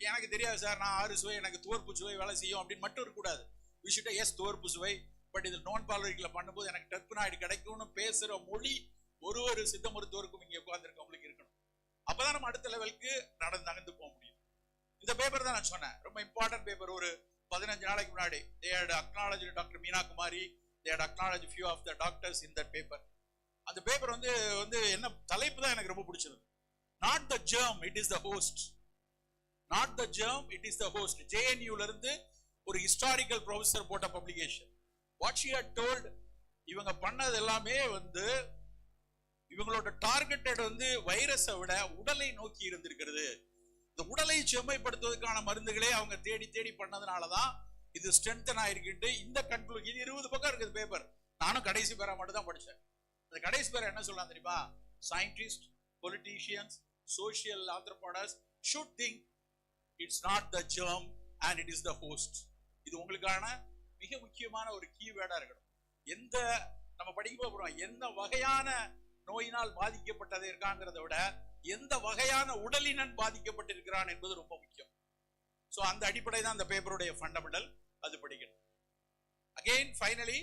எனக்கு தெரியாது சார், நான் 6 சுவை, எனக்கு தோற்பு சுவை வேலை செய்யும் அப்படின்னு மட்டும் இருக்கக்கூடாது. We should yes தோற்பு சுவை, பட் இது நான் பாலரிக்ல பண்ணும்போது எனக்கு டெர்பனாய்டு கிடைக்கும்னு பேசுற மொழி ஒரு சித்த மருத்துவருக்கும் இங்க உட்கார்ந்துருக்கவங்களுக்கு இருக்கணும். அப்பதான் நம்ம அடுத்த லெவலுக்கு நகர்ந்து போக முடியும். இந்த பேப்பர் தான் நான் சொன்னேன், ரொம்ப இம்பார்ட்டன்ட் பேப்பர். ஒரு 15 நாளைக்கு முன்னாடி they had acknowledged doctor Meena Kumari, they had acknowledged few of the doctors in that paper. அந்த பேப்பர் வந்து என்ன தலைப்பு தான் எனக்கு ரொம்ப பிடிச்சது. Not the germ, it is the host. Not the germ, it is the host. JNU ல இருந்து ஒரு ஹிஸ்டாரிக்கல் ப்ரொஃபசர் போட்ட publication. What she had told, இவங்க பண்ணது எல்லாமே வந்து இவங்களோட டார்கெட்டட் வந்து வைரஸை விட உடலை நோக்கி இருந்திருக்கிறது. இந்த உடலை செம்மைப்படுத்துவதற்கான மருந்துகளே அவங்க தேடி தேடி பண்ணதுனாலதான் இது ஸ்ட்ரென்தன் ஆயிருக்குன்ட்டு இந்த கன்க்ளூஷன். இது 20 பக்கம் இருக்குது பேப்பர். நானும் கடைசி பேரா மட்டும் தான் படிச்சேன். அந்த கடைசி பேரை என்ன சொல்லலாம் தெரியுமா? Scientist, politicians, social anthropologist should think it's not the germ and it is the host. இது உங்களுக்கான மிக முக்கியமான ஒரு கீவேர்டா இருக்கணும். எந்த நம்ம படிக்க போறோம், எந்த வகையான நோயினால் பாதிக்கப்பட்டது இருக்காங்கிறத விட எந்த வகையான உடலினன் பாதிக்கப்பட்டிருக்கிறான் என்பது ரொம்ப முக்கியம். சோ அந்த அடிப்படை தான் அந்த பேப்பருடைய ஃபண்டமெண்டல். அது படிக்கணும். Again finally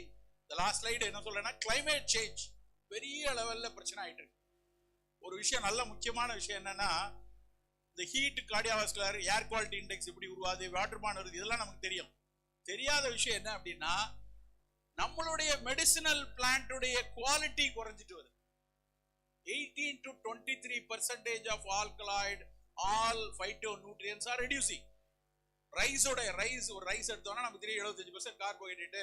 the last slide என்ன சொல்றேன்னா, climate change பெரிய லெவல்ல பிரச்சனை ஆயிட்டு இருக்கு. ஒரு விஷயம் நல்ல முக்கியமான விஷயம் என்னன்னா, இந்த ஹீட், கார்டியோவாஸ்குலர், ஏர் குவாலிட்டி இண்டெக்ஸ் எப்படி உருவாது, வாட்டர் பான் வருது, இதெல்லாம் நமக்கு தெரியும். தெரியாத விஷயம் என்ன அப்படின்னா, நம்மளுடைய மெடிசினல் பிளான்ட்டுடைய குவாலிட்டி குறைஞ்சிட்டு வருது. 18 to 23% of alkaloid, all phytonutrients are reducing. Rice ஒரு ரைஸ் எடுத்தோம்னா நமக்கு தெரியும் 75% கார்போஹைட்ரேட்,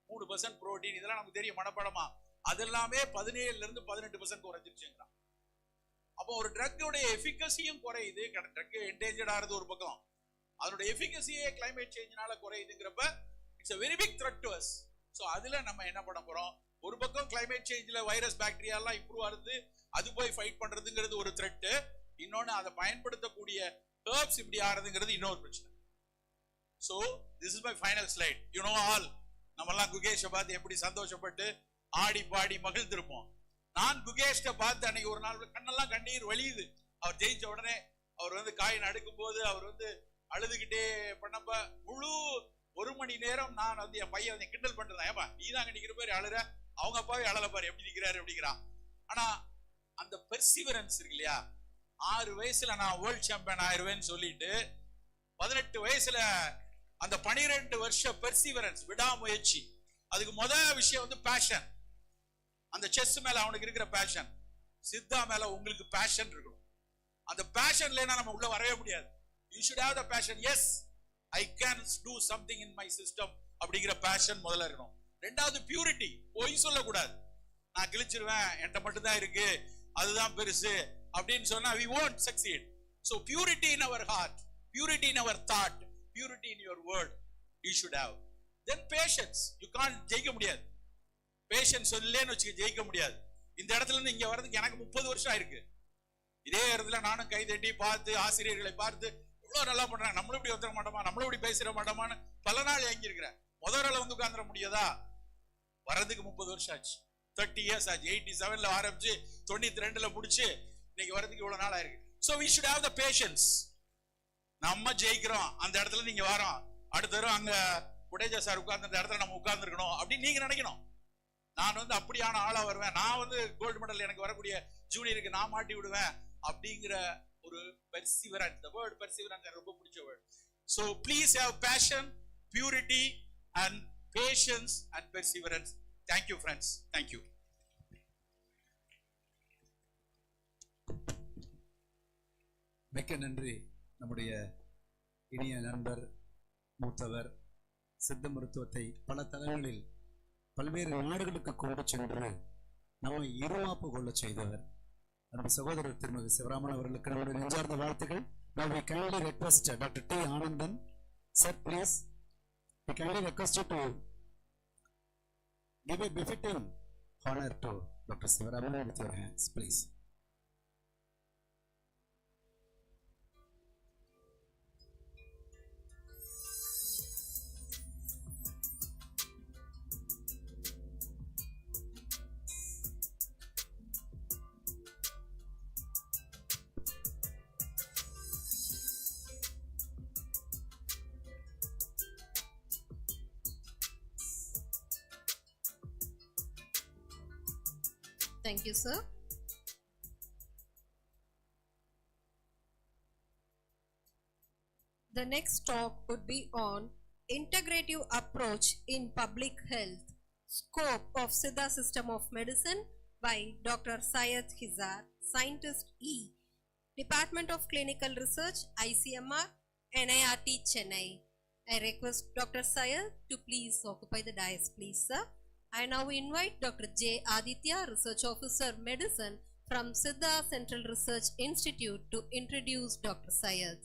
3% புரோட்டீன், இதெல்லாம் நமக்கு தெரியும் மனப்பாடமா. அதெல்லாமே 17 இருந்து 18% குறைஞ்சிருச்சுங்கிறான். அப்போ ஒரு ட்ரக்கோடைய எஃபிகசியும் குறையுது. ட்ரக் என்டேஞ்சர்ட் ஆகிறது ஒரு பக்கம், அதனுடைய எஃபிகசியே கிளைமேட் சேஞ்சினால குறையுதுங்கிறப்ப it's a very big threat to us. So அதுல நம்ம என்ன பண்ண போறோம்? ஒரு பக்கம் கிளைமேட் சேஞ்சில் வைரஸ் பாக்டீரியா எல்லாம் இம்ப்ரூவ் ஆகுது, அது போய் ஃபைட் பண்றதுங்கிறது ஒரு த்ரெட். இன்னொன்னு அதை பயன்படுத்தக்கூடிய ஹெர்ப்ஸ் இப்படி ஆறதுங்கிறது இன்னொரு பிரச்சனை. So this is my final slide. You know all, நம்ம எல்லாம் குகேஷை பார்த்து எப்படி சந்தோஷப்பட்டு ஆடி பாடி மகிழ்ந்திருப்போம். நான் குகேஷ்ட பார்த்து அன்னைக்கு ஒரு நாள் கண்ணெல்லாம் கண்ணீர் வலியுது. அவர் ஜெயிச்ச உடனே அவர் வந்து காயின் அடுக்கும் போது அவர் வந்து அழுதுகிட்டே பண்ணப்ப முழு 1 மணி நேரம் நான் வந்து என் பையன் வந்து கிண்டல் பண்றேன். ஏப்பா நீ தான் நிக்கிற பேர் அழுற, அவங்க அப்பாவே அழல பாரு எப்படி நிக்கிறாரு அப்படிங்கிறான். ஆனா அந்த பெர்சிவரன்ஸ் இருக்கு இல்லையா, 6 வயசுல நான் வேர்ல்ட் சாம்பியன் ஆயிருவேன்னு சொல்லிட்டு 18 வயசுல அந்த 12 வருஷ பெர்சிவரன்ஸ், விடாமுயற்சி. அதுக்கு முதல் விஷயம் வந்து பேஷன். அந்த செஸ் மேல அவனுக்கு இருக்கிற பேஷன், சித்தா மேல உங்களுக்கு பேஷன் இருக்கணும். அந்த பேஷன் இல்லைன்னா நம்ம உள்ள வரவே முடியாது. You should have the passion. Yes, I can do something in my system அப்படிங்கிற பேஷன் முதல்ல இருக்கணும். ரெண்டாவது பியூரிட்டி, பொய் சொல்லக்கூடாது. நான் கிழிச்சிருவேன், என்கிட்ட மட்டும் தான் இருக்கு, அதுதான் பெருசு அப்படின்னு சொன்னா we won't succeed. So purity in our heart, purity in our thought, purity in your word you should have. Then patience. You can't ஜெயிக்க முடியாது. பேஷன்ஸ் இல்லைன்னு வச்சுக்க ஜெயிக்க முடியாது. இந்த இடத்துல இருந்து இங்க வர்றதுக்கு எனக்கு 30 வருஷம் ஆயிருக்கு. இதே இடத்துல நானும் கை தட்டி பார்த்து ஆசிரியர்களை பார்த்து இவ்வளவு நல்லா பண்றாங்க, நம்மளும் இப்படி வந்துட மாட்டோமா, நம்மளும் இப்படி பேசிட மாட்டோமான்னு பல நாள் ஏங்கி இருக்கிறேன். முதல் நாள் வந்து உட்கார்ந்துட முடியாதா? வர்றதுக்கு 30 வருஷம் ஆச்சு, 30 years ஆச்சு. 87ல ஆரம்பிச்சு 92ல முடிச்சு இன்னைக்கு வர்றதுக்கு இவ்வளவு நாள் ஆயிருக்கு. So we should have the patience. நம்ம ஜெயிக்கிறோம், அந்த இடத்துல நீங்க வரோம், அடுத்த தடவை அங்க குடேஜா சார் உட்கார்ந்து அந்த இடத்துல நம்ம உட்கார்ந்து இருக்கணும் அப்படின்னு நீங்க நினைக்கணும். நான் வந்து அப்படியான ஆளா வருவேன், நான் வந்து கோல்டு மெடல் எனக்கு வரக்கூடிய ஜூனியருக்கு நான் மாட்டி விடுவேன் அப்படிங்கிற ஒரு perseverance. The word perseverance எனக்கு ரொம்ப பிடிச்ச word. So please have passion, purity and patience and perseverance. Thank you friends. Thank you. மிக்க நன்றி. நம்முடைய இனிய நண்பர், மூத்தவர், சித்த மருத்துவத்தை பல தலங்களில் பல்வேறு நாடுகளுக்கு கொண்டு சென்று நம்மை இருமாப்பு கொள்ள செய்தவர் நம்ம சகோதரர் திருமதி சிவராமன் அவர்களுக்கு நம்முடைய நெஞ்சார்ந்த வாழ்த்துக்கள். Now we kindly request Dr. T. Anandan sir, please we kindly request you to give a befitting honor to Dr. Sivaraman with your hands, please. Thank you, sir. The next talk would be on integrative approach in public health, scope of Siddha system of medicine by Dr. Khizar, Scientist E, Department of Clinical Research, ICMR, NIRT, Chennai. I request Dr. Syed to please occupy the dais, please, sir. I now invite Dr. J. Aditya, Research Officer Medicine from Siddha Central Research Institute to introduce Dr. Syed.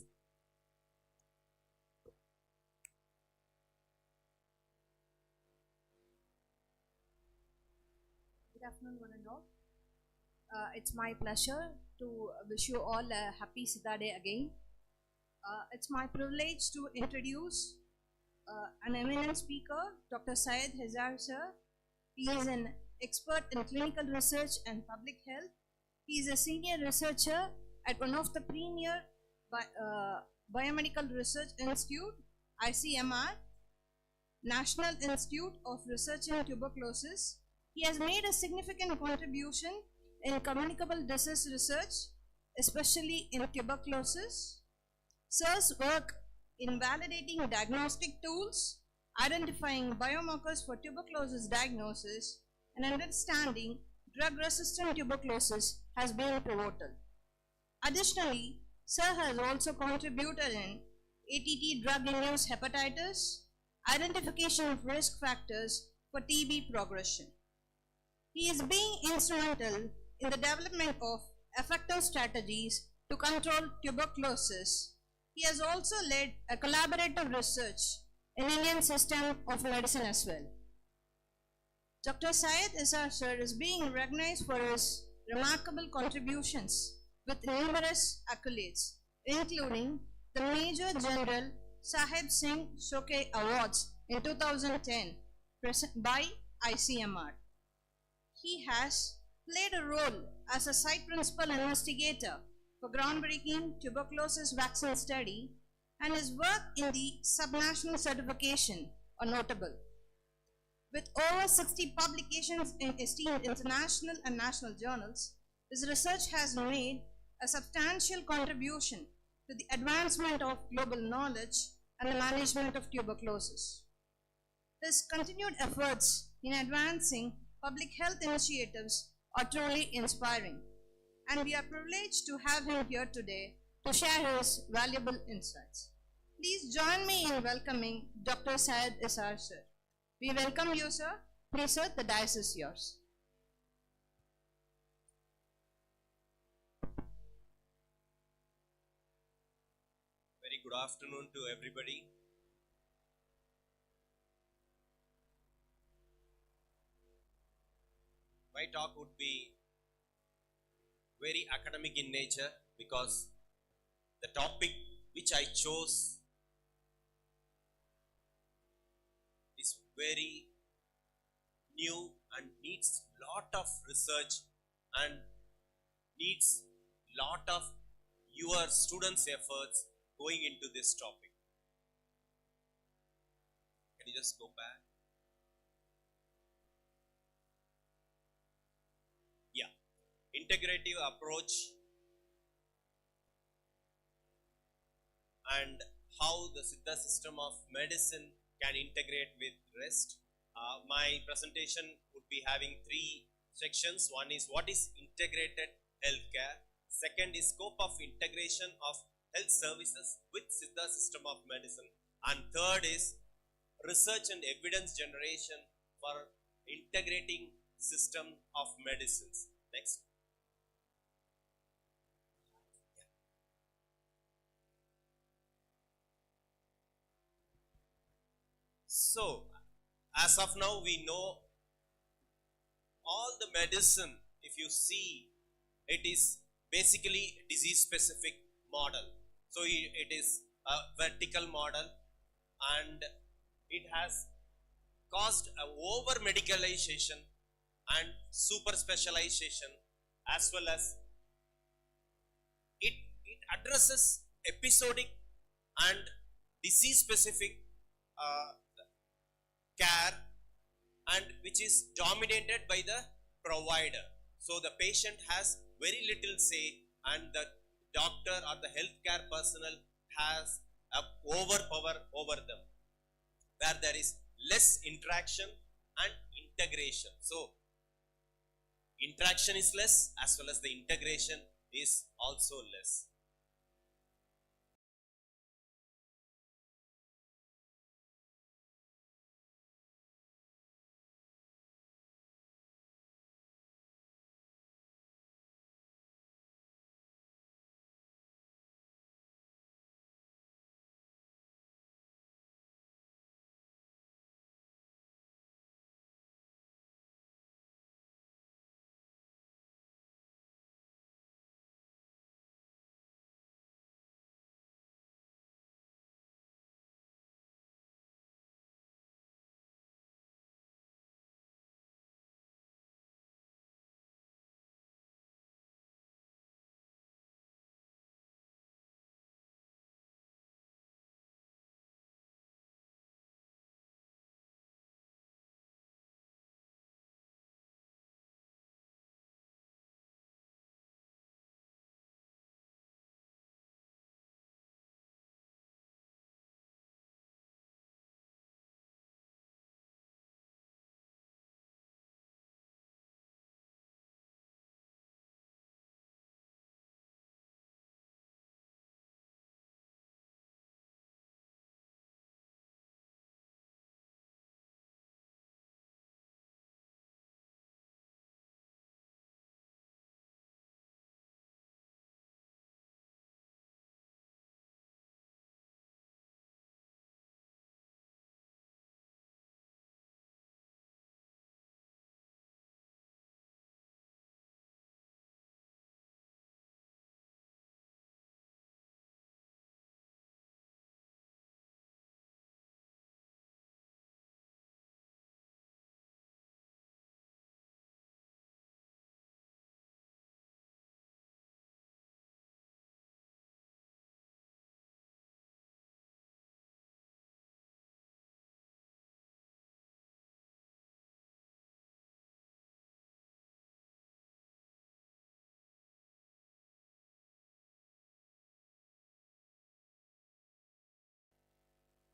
Good afternoon, one and all. It's my pleasure to wish you all a happy Siddha Day again. It's my privilege to introduce an eminent speaker, Dr. Syed Khizar, sir. He is an expert in clinical research and public health. He is a senior researcher at one of the premier biomedical research institute, ICMR, National Institute of Research in Tuberculosis. He has made a significant contribution in communicable disease research, especially in tuberculosis. Sir's work in validating diagnostic tools, identifying biomarkers for tuberculosis diagnosis, and understanding drug-resistant tuberculosis has been pivotal. Additionally, Sir has also contributed in ATT drug-induced hepatitis, identification of risk factors for TB progression. He is being instrumental in the development of effective strategies to control tuberculosis. He has also led a collaborative research in Indian system of medicine as well. Dr. Syed Khizar sir is being recognized for his remarkable contributions with numerous accolades, including the Major General Sahib Singh Shoke Awards in 2010 by ICMR. He has played a role as a site principal investigator for groundbreaking tuberculosis vaccine study, and his work in the subnational certification are notable. With over 60 publications in esteemed international and national journals, his research has made a substantial contribution to the advancement of global knowledge and the management of tuberculosis. His continued efforts in advancing public health initiatives are truly inspiring, and we are privileged to have him here today to share his valuable insights. Please join me in welcoming Dr. Syed Isar, sir. We welcome you, sir. Please, sir, the dais is yours. Very good afternoon to everybody. My talk would be very academic in nature because the topic which I chose is very new and needs lot of research and needs lot of your students' efforts going into this topic. Can you just go back? Yeah. Integrative approach and how the Siddha system of medicine can integrate with rest. My presentation would be having three sections. One is what is integrated healthcare. Second is scope of integration of health services with Siddha system of medicine. And third is research and evidence generation for integrating system of medicines. Next. So, as of now, we know all the medicine, if you see, it is basically disease specific model. So it is a vertical model and it has caused a over medicalization and super specialization, as well as it addresses episodic and disease specific care, and which is dominated by the provider. So the patient has very little say and the doctor or the healthcare personnel has a overpower over them, where there is less interaction and integration. So interaction is less as well as the integration is also less.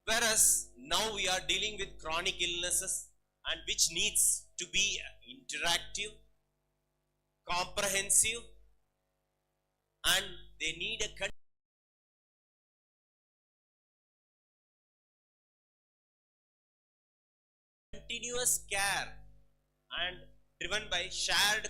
Whereas now we are dealing with chronic illnesses and which needs to be interactive, comprehensive, and they need a continuous care and driven by shared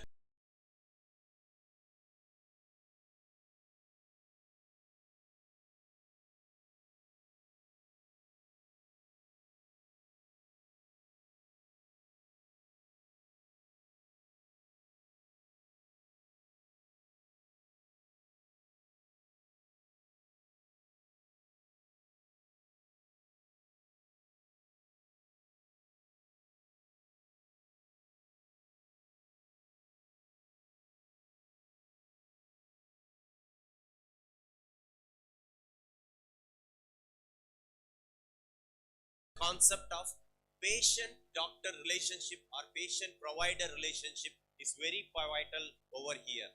concept of patient-doctor relationship or patient-provider relationship is very vital over here.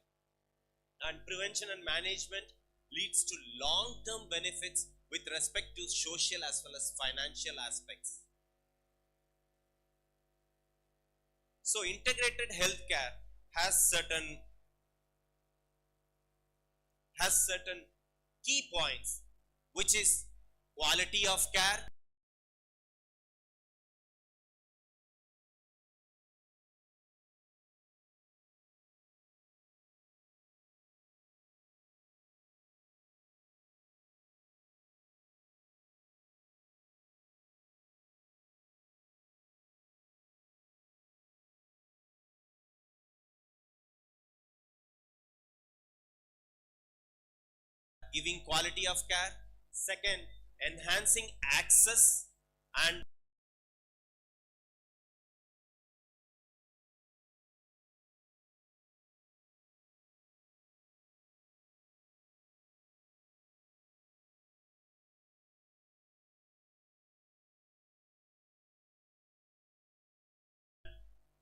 And prevention and management leads to long-term benefits with respect to social as well as financial aspects. So integrated healthcare has certain key points, which is quality of care, giving quality of care. Second, enhancing access and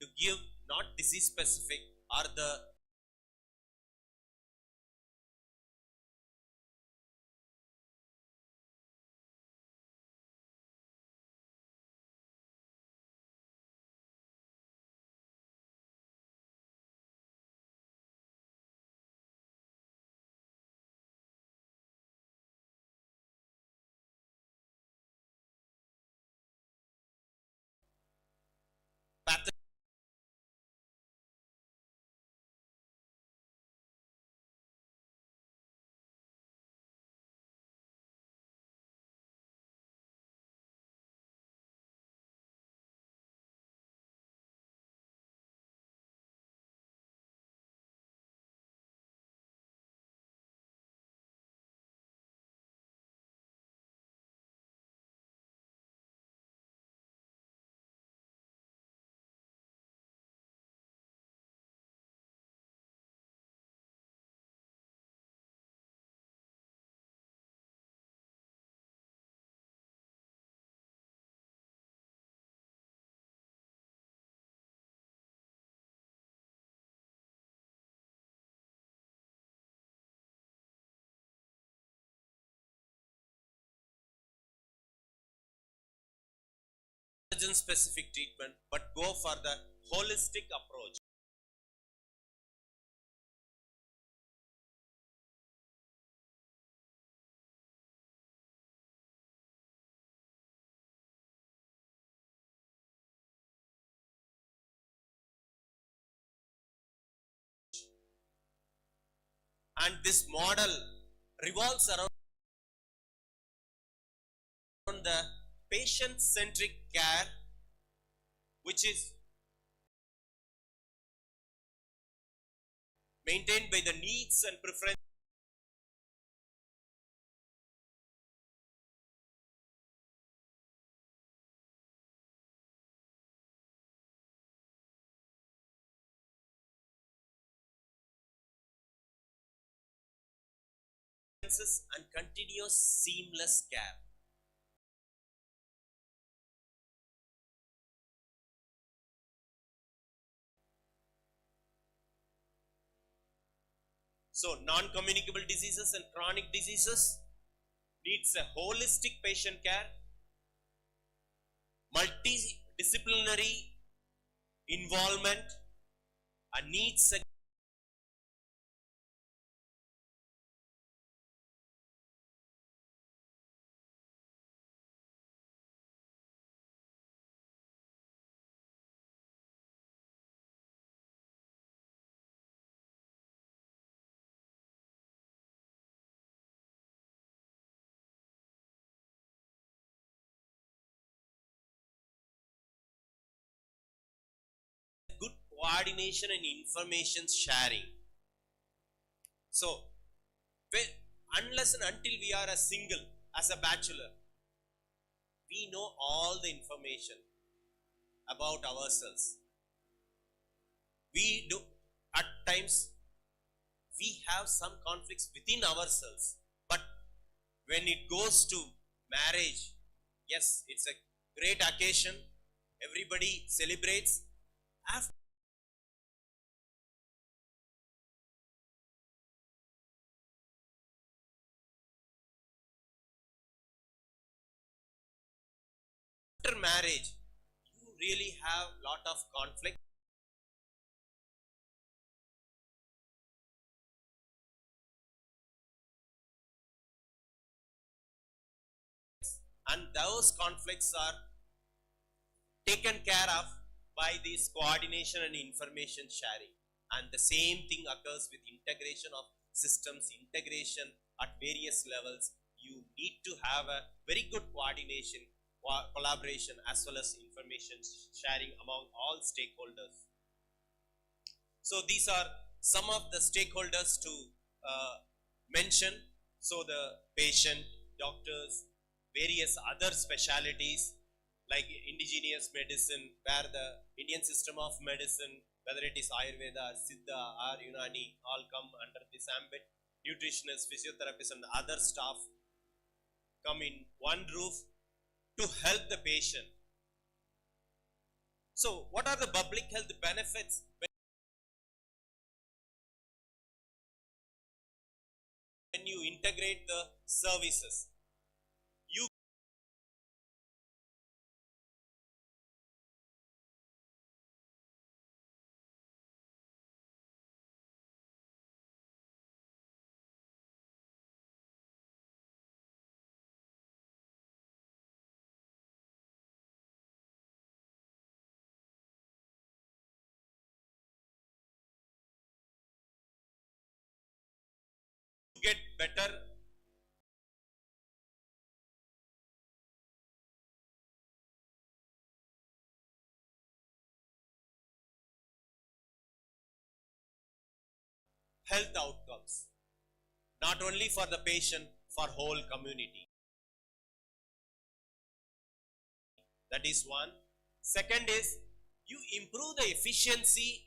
to give not disease specific or the pathogen specific treatment, but go for the holistic approach. And this model revolves around the patient-centric care, which is maintained by the needs and preferences and continuous seamless care. So non-communicable diseases and chronic diseases needs a holistic patient care, multidisciplinary involvement, needs a good coordination and information sharing. So, unless and until we are a single, as a bachelor, we know all the information about ourselves. We do, at times, we have some conflicts within ourselves. But when it goes to marriage, yes, it's a great occasion. Everybody celebrates. After marriage, you really have lot of conflict. And those conflicts are taken care of by this coordination and information sharing. And the same thing occurs with integration of systems, integration at various levels. You need to have a very good coordination, collaboration, as well as information sharing among all stakeholders. So these are some of the stakeholders to mention. So the patient, doctors, various other specialities like indigenous medicine, where the Indian system of medicine, whether it is Ayurveda, Siddha or Unani, all come under this ambit. Nutritionists, physiotherapists and other staff come in one roof to help the patient. So what are the public health benefits when you integrate the services? You get better health outcomes, not only for the patient, for whole community. That is one. Second is, you improve the efficiency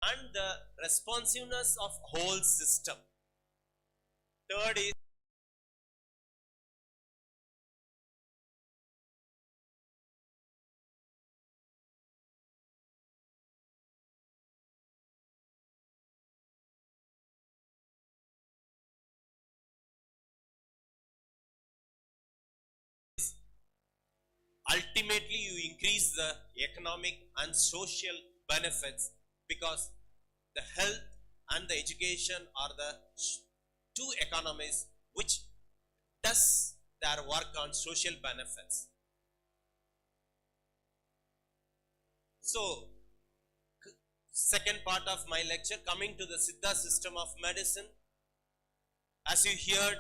and the responsiveness of whole system. Third is ultimately you increase the economic and social benefits, because the health and the education are the two economies which does their work on social benefits. So, second part of my lecture, coming to the Siddha system of medicine. As you heard,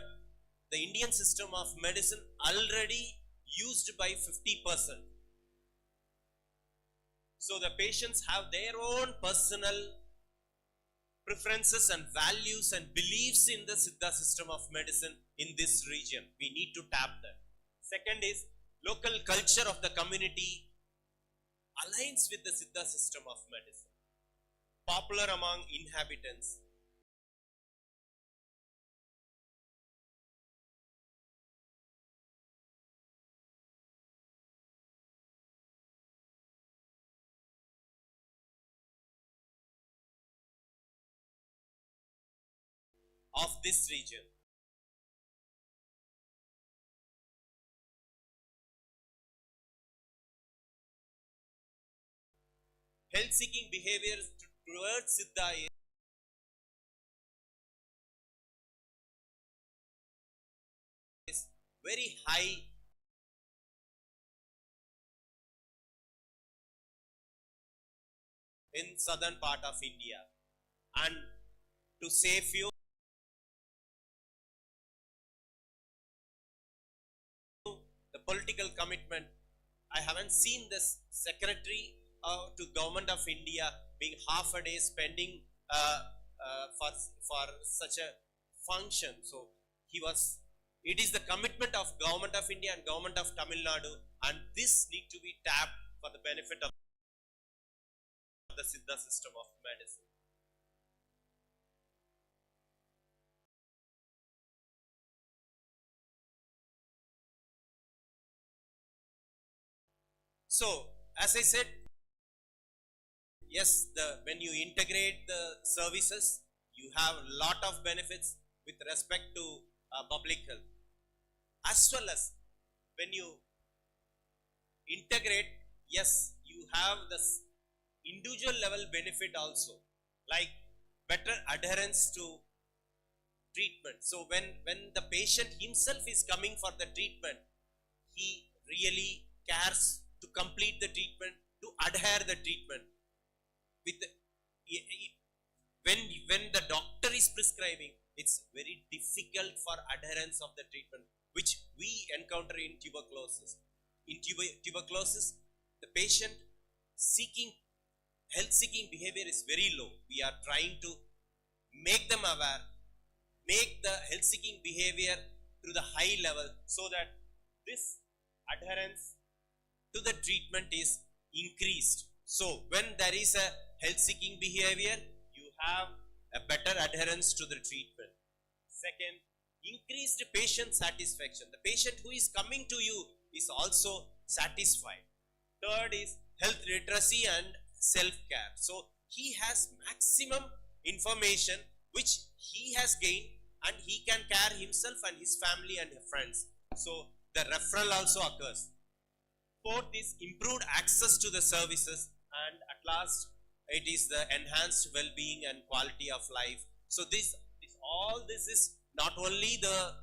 the Indian system of medicine already used by 50%. So the patients have their own personal preferences and values and beliefs in the Siddha system of medicine in this region. We need to tap that. Second is, local culture of the community aligns with the Siddha system of medicine. popular among inhabitants. Of this region. Health-seeking behavior towards Siddha is very high in southern part of India. And to say few, the political commitment, I haven't seen this secretary to government of India being half a day spending for such a function. So it is the commitment of government of India and government of Tamil Nadu, and this need to be tapped for the benefit of the Siddha system of medicine. So, as I said, yes, when you integrate the services, you have a lot of benefits with respect to public health. As well as when you integrate, yes, you have this individual level benefit also, like better adherence to treatment. So when the patient himself is coming for the treatment, he really cares to complete the treatment, to adhere the treatment. With when the doctor is prescribing, it's very difficult for adherence of the treatment, which we encounter in tuberculosis. In tuberculosis, the patient health seeking behavior is very low. We are trying to make them aware, make the health seeking behavior to the high level, so that this adherence to the treatment is increased. So when there is a health seeking behavior, you have a better adherence to the treatment. Second, increased patient satisfaction. The patient who is coming to you is also satisfied. Third is health literacy and self-care. So he has maximum information which he has gained, and he can care himself and his family and his friends. So the referral also occurs. Fourth is improved access to the services, and at last it is the enhanced well-being and quality of life. So all this is not only the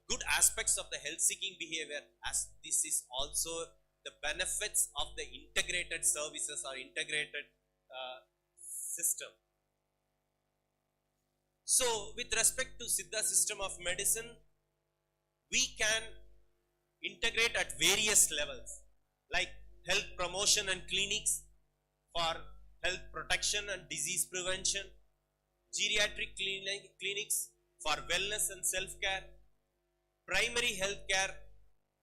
good aspects of the health-seeking behavior, as this is also the benefits of the integrated services or integrated system. So with respect to Siddha system of medicine, we can integrate at various levels, like health promotion and clinics for health protection and disease prevention, geriatric clinics for wellness and self-care, primary health care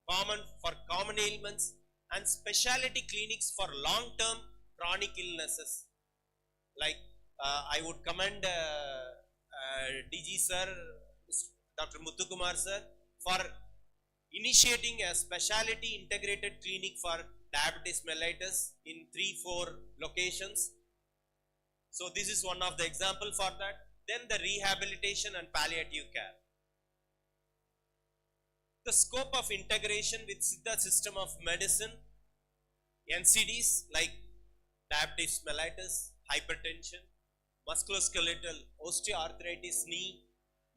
for common ailments, and specialty clinics for long-term chronic illnesses. Like I would commend DG sir, Dr. Muthukumar sir, for initiating a specialty integrated clinic for diabetes mellitus in 3-4 locations. So this is one of the example for that. Then the rehabilitation and palliative care. The scope of integration with Siddha system of medicine, NCDs like diabetes mellitus, hypertension, musculoskeletal, osteoarthritis, knee.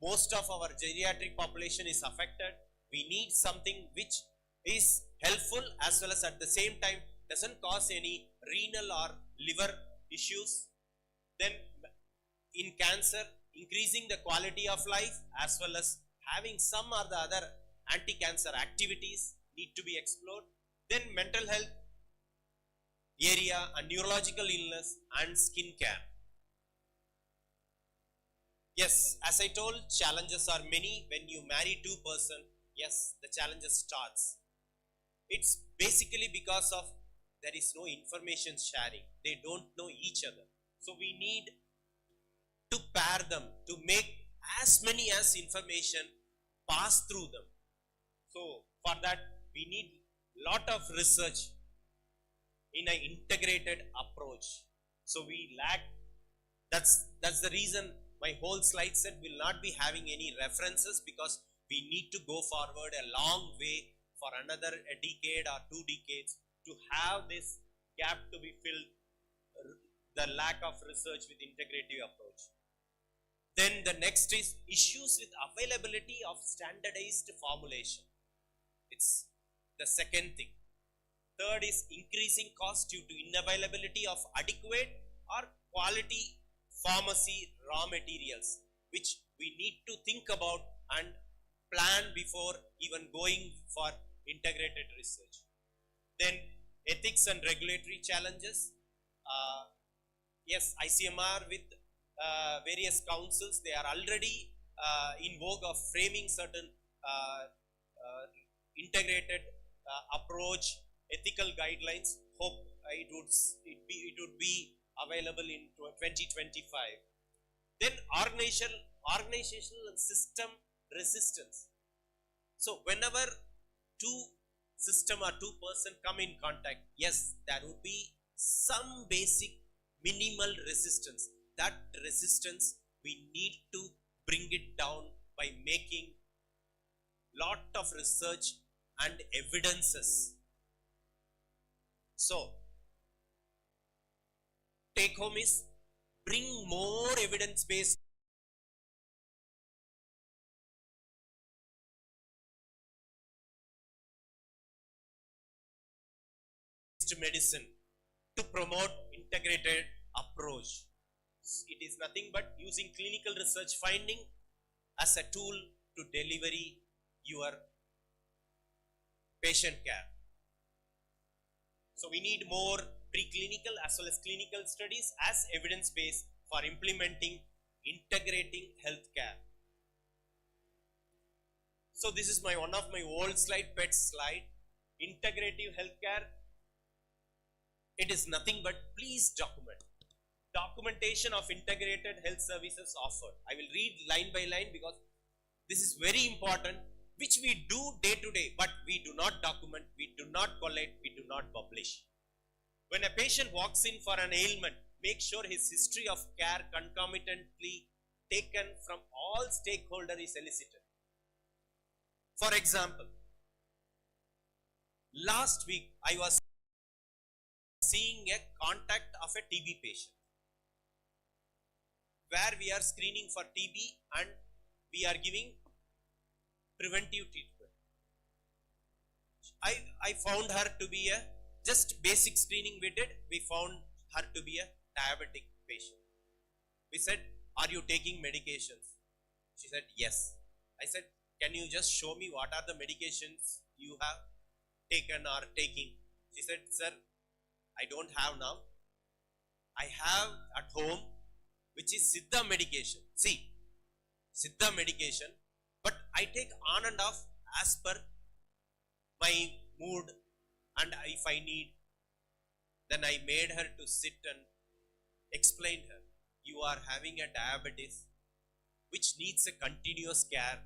Most of our geriatric population is affected. We need something which is helpful as well as at the same time doesn't cause any renal or liver issues. Then in cancer, increasing the quality of life as well as having some or the other anti-cancer activities need to be explored. Then mental health area and neurological illness and skin care. Yes, as I told, challenges are many. When you marry two person, yes, the challenges starts. It's basically because of there is no information sharing. They don't know each other. So we need to pair them, to make as many as information pass through them. So for that we need lot of research in an integrated approach. So we lack, that's the reason my whole slide set will not be having any references, because we need to go forward a long way for another a decade or 2 decades to have this gap to be filled, the lack of research with integrative approach. Then the next is issues with availability of standardized formulation. It's the second thing. Third is increasing cost due to inavailability of adequate or quality pharmacy raw materials, which we need to think about and plan before even going for integrated research. Then ethics and regulatory challenges. Yes, ICMR with various councils, they are already in vogue of framing certain integrated approach, ethical guidelines. Hope it would be available in 2025. Then organizational and system resistance. So whenever two system or two person come in contact, yes, there would be some basic minimal resistance. That resistance we need to bring it down by making lot of research and evidences. So take home is bring more evidence based medicine to promote integrated approach. It is nothing but using clinical research finding as a tool to deliver your patient care. So we need more preclinical as well as clinical studies as evidence base for implementing integrating healthcare. So this is one of my old slide, pet slide. Integrative healthcare. It is nothing but please document. Documentation of integrated health services offered. I will read line by line because this is very important, which we do day to day, but we do not document, we do not collect, we do not publish. When a patient walks in for an ailment, make sure his history of care concomitantly taken from all stakeholders is elicited. For example, last week I was seeing a contact of a TB patient, where we are screening for TB and we are giving preventive treatment. I found her to be a just basic screening we did. We found her to be a diabetic patient. We said, are you taking medications? She said, yes. I said, can you just show me what are the medications you have taken or taking? She said, sir, I don't have now. I have at home, which is Siddha medication. See, Siddha medication, but I take on and off as per my mood and if I need. Then I made her to sit and explain her, you are having a diabetes which needs a continuous care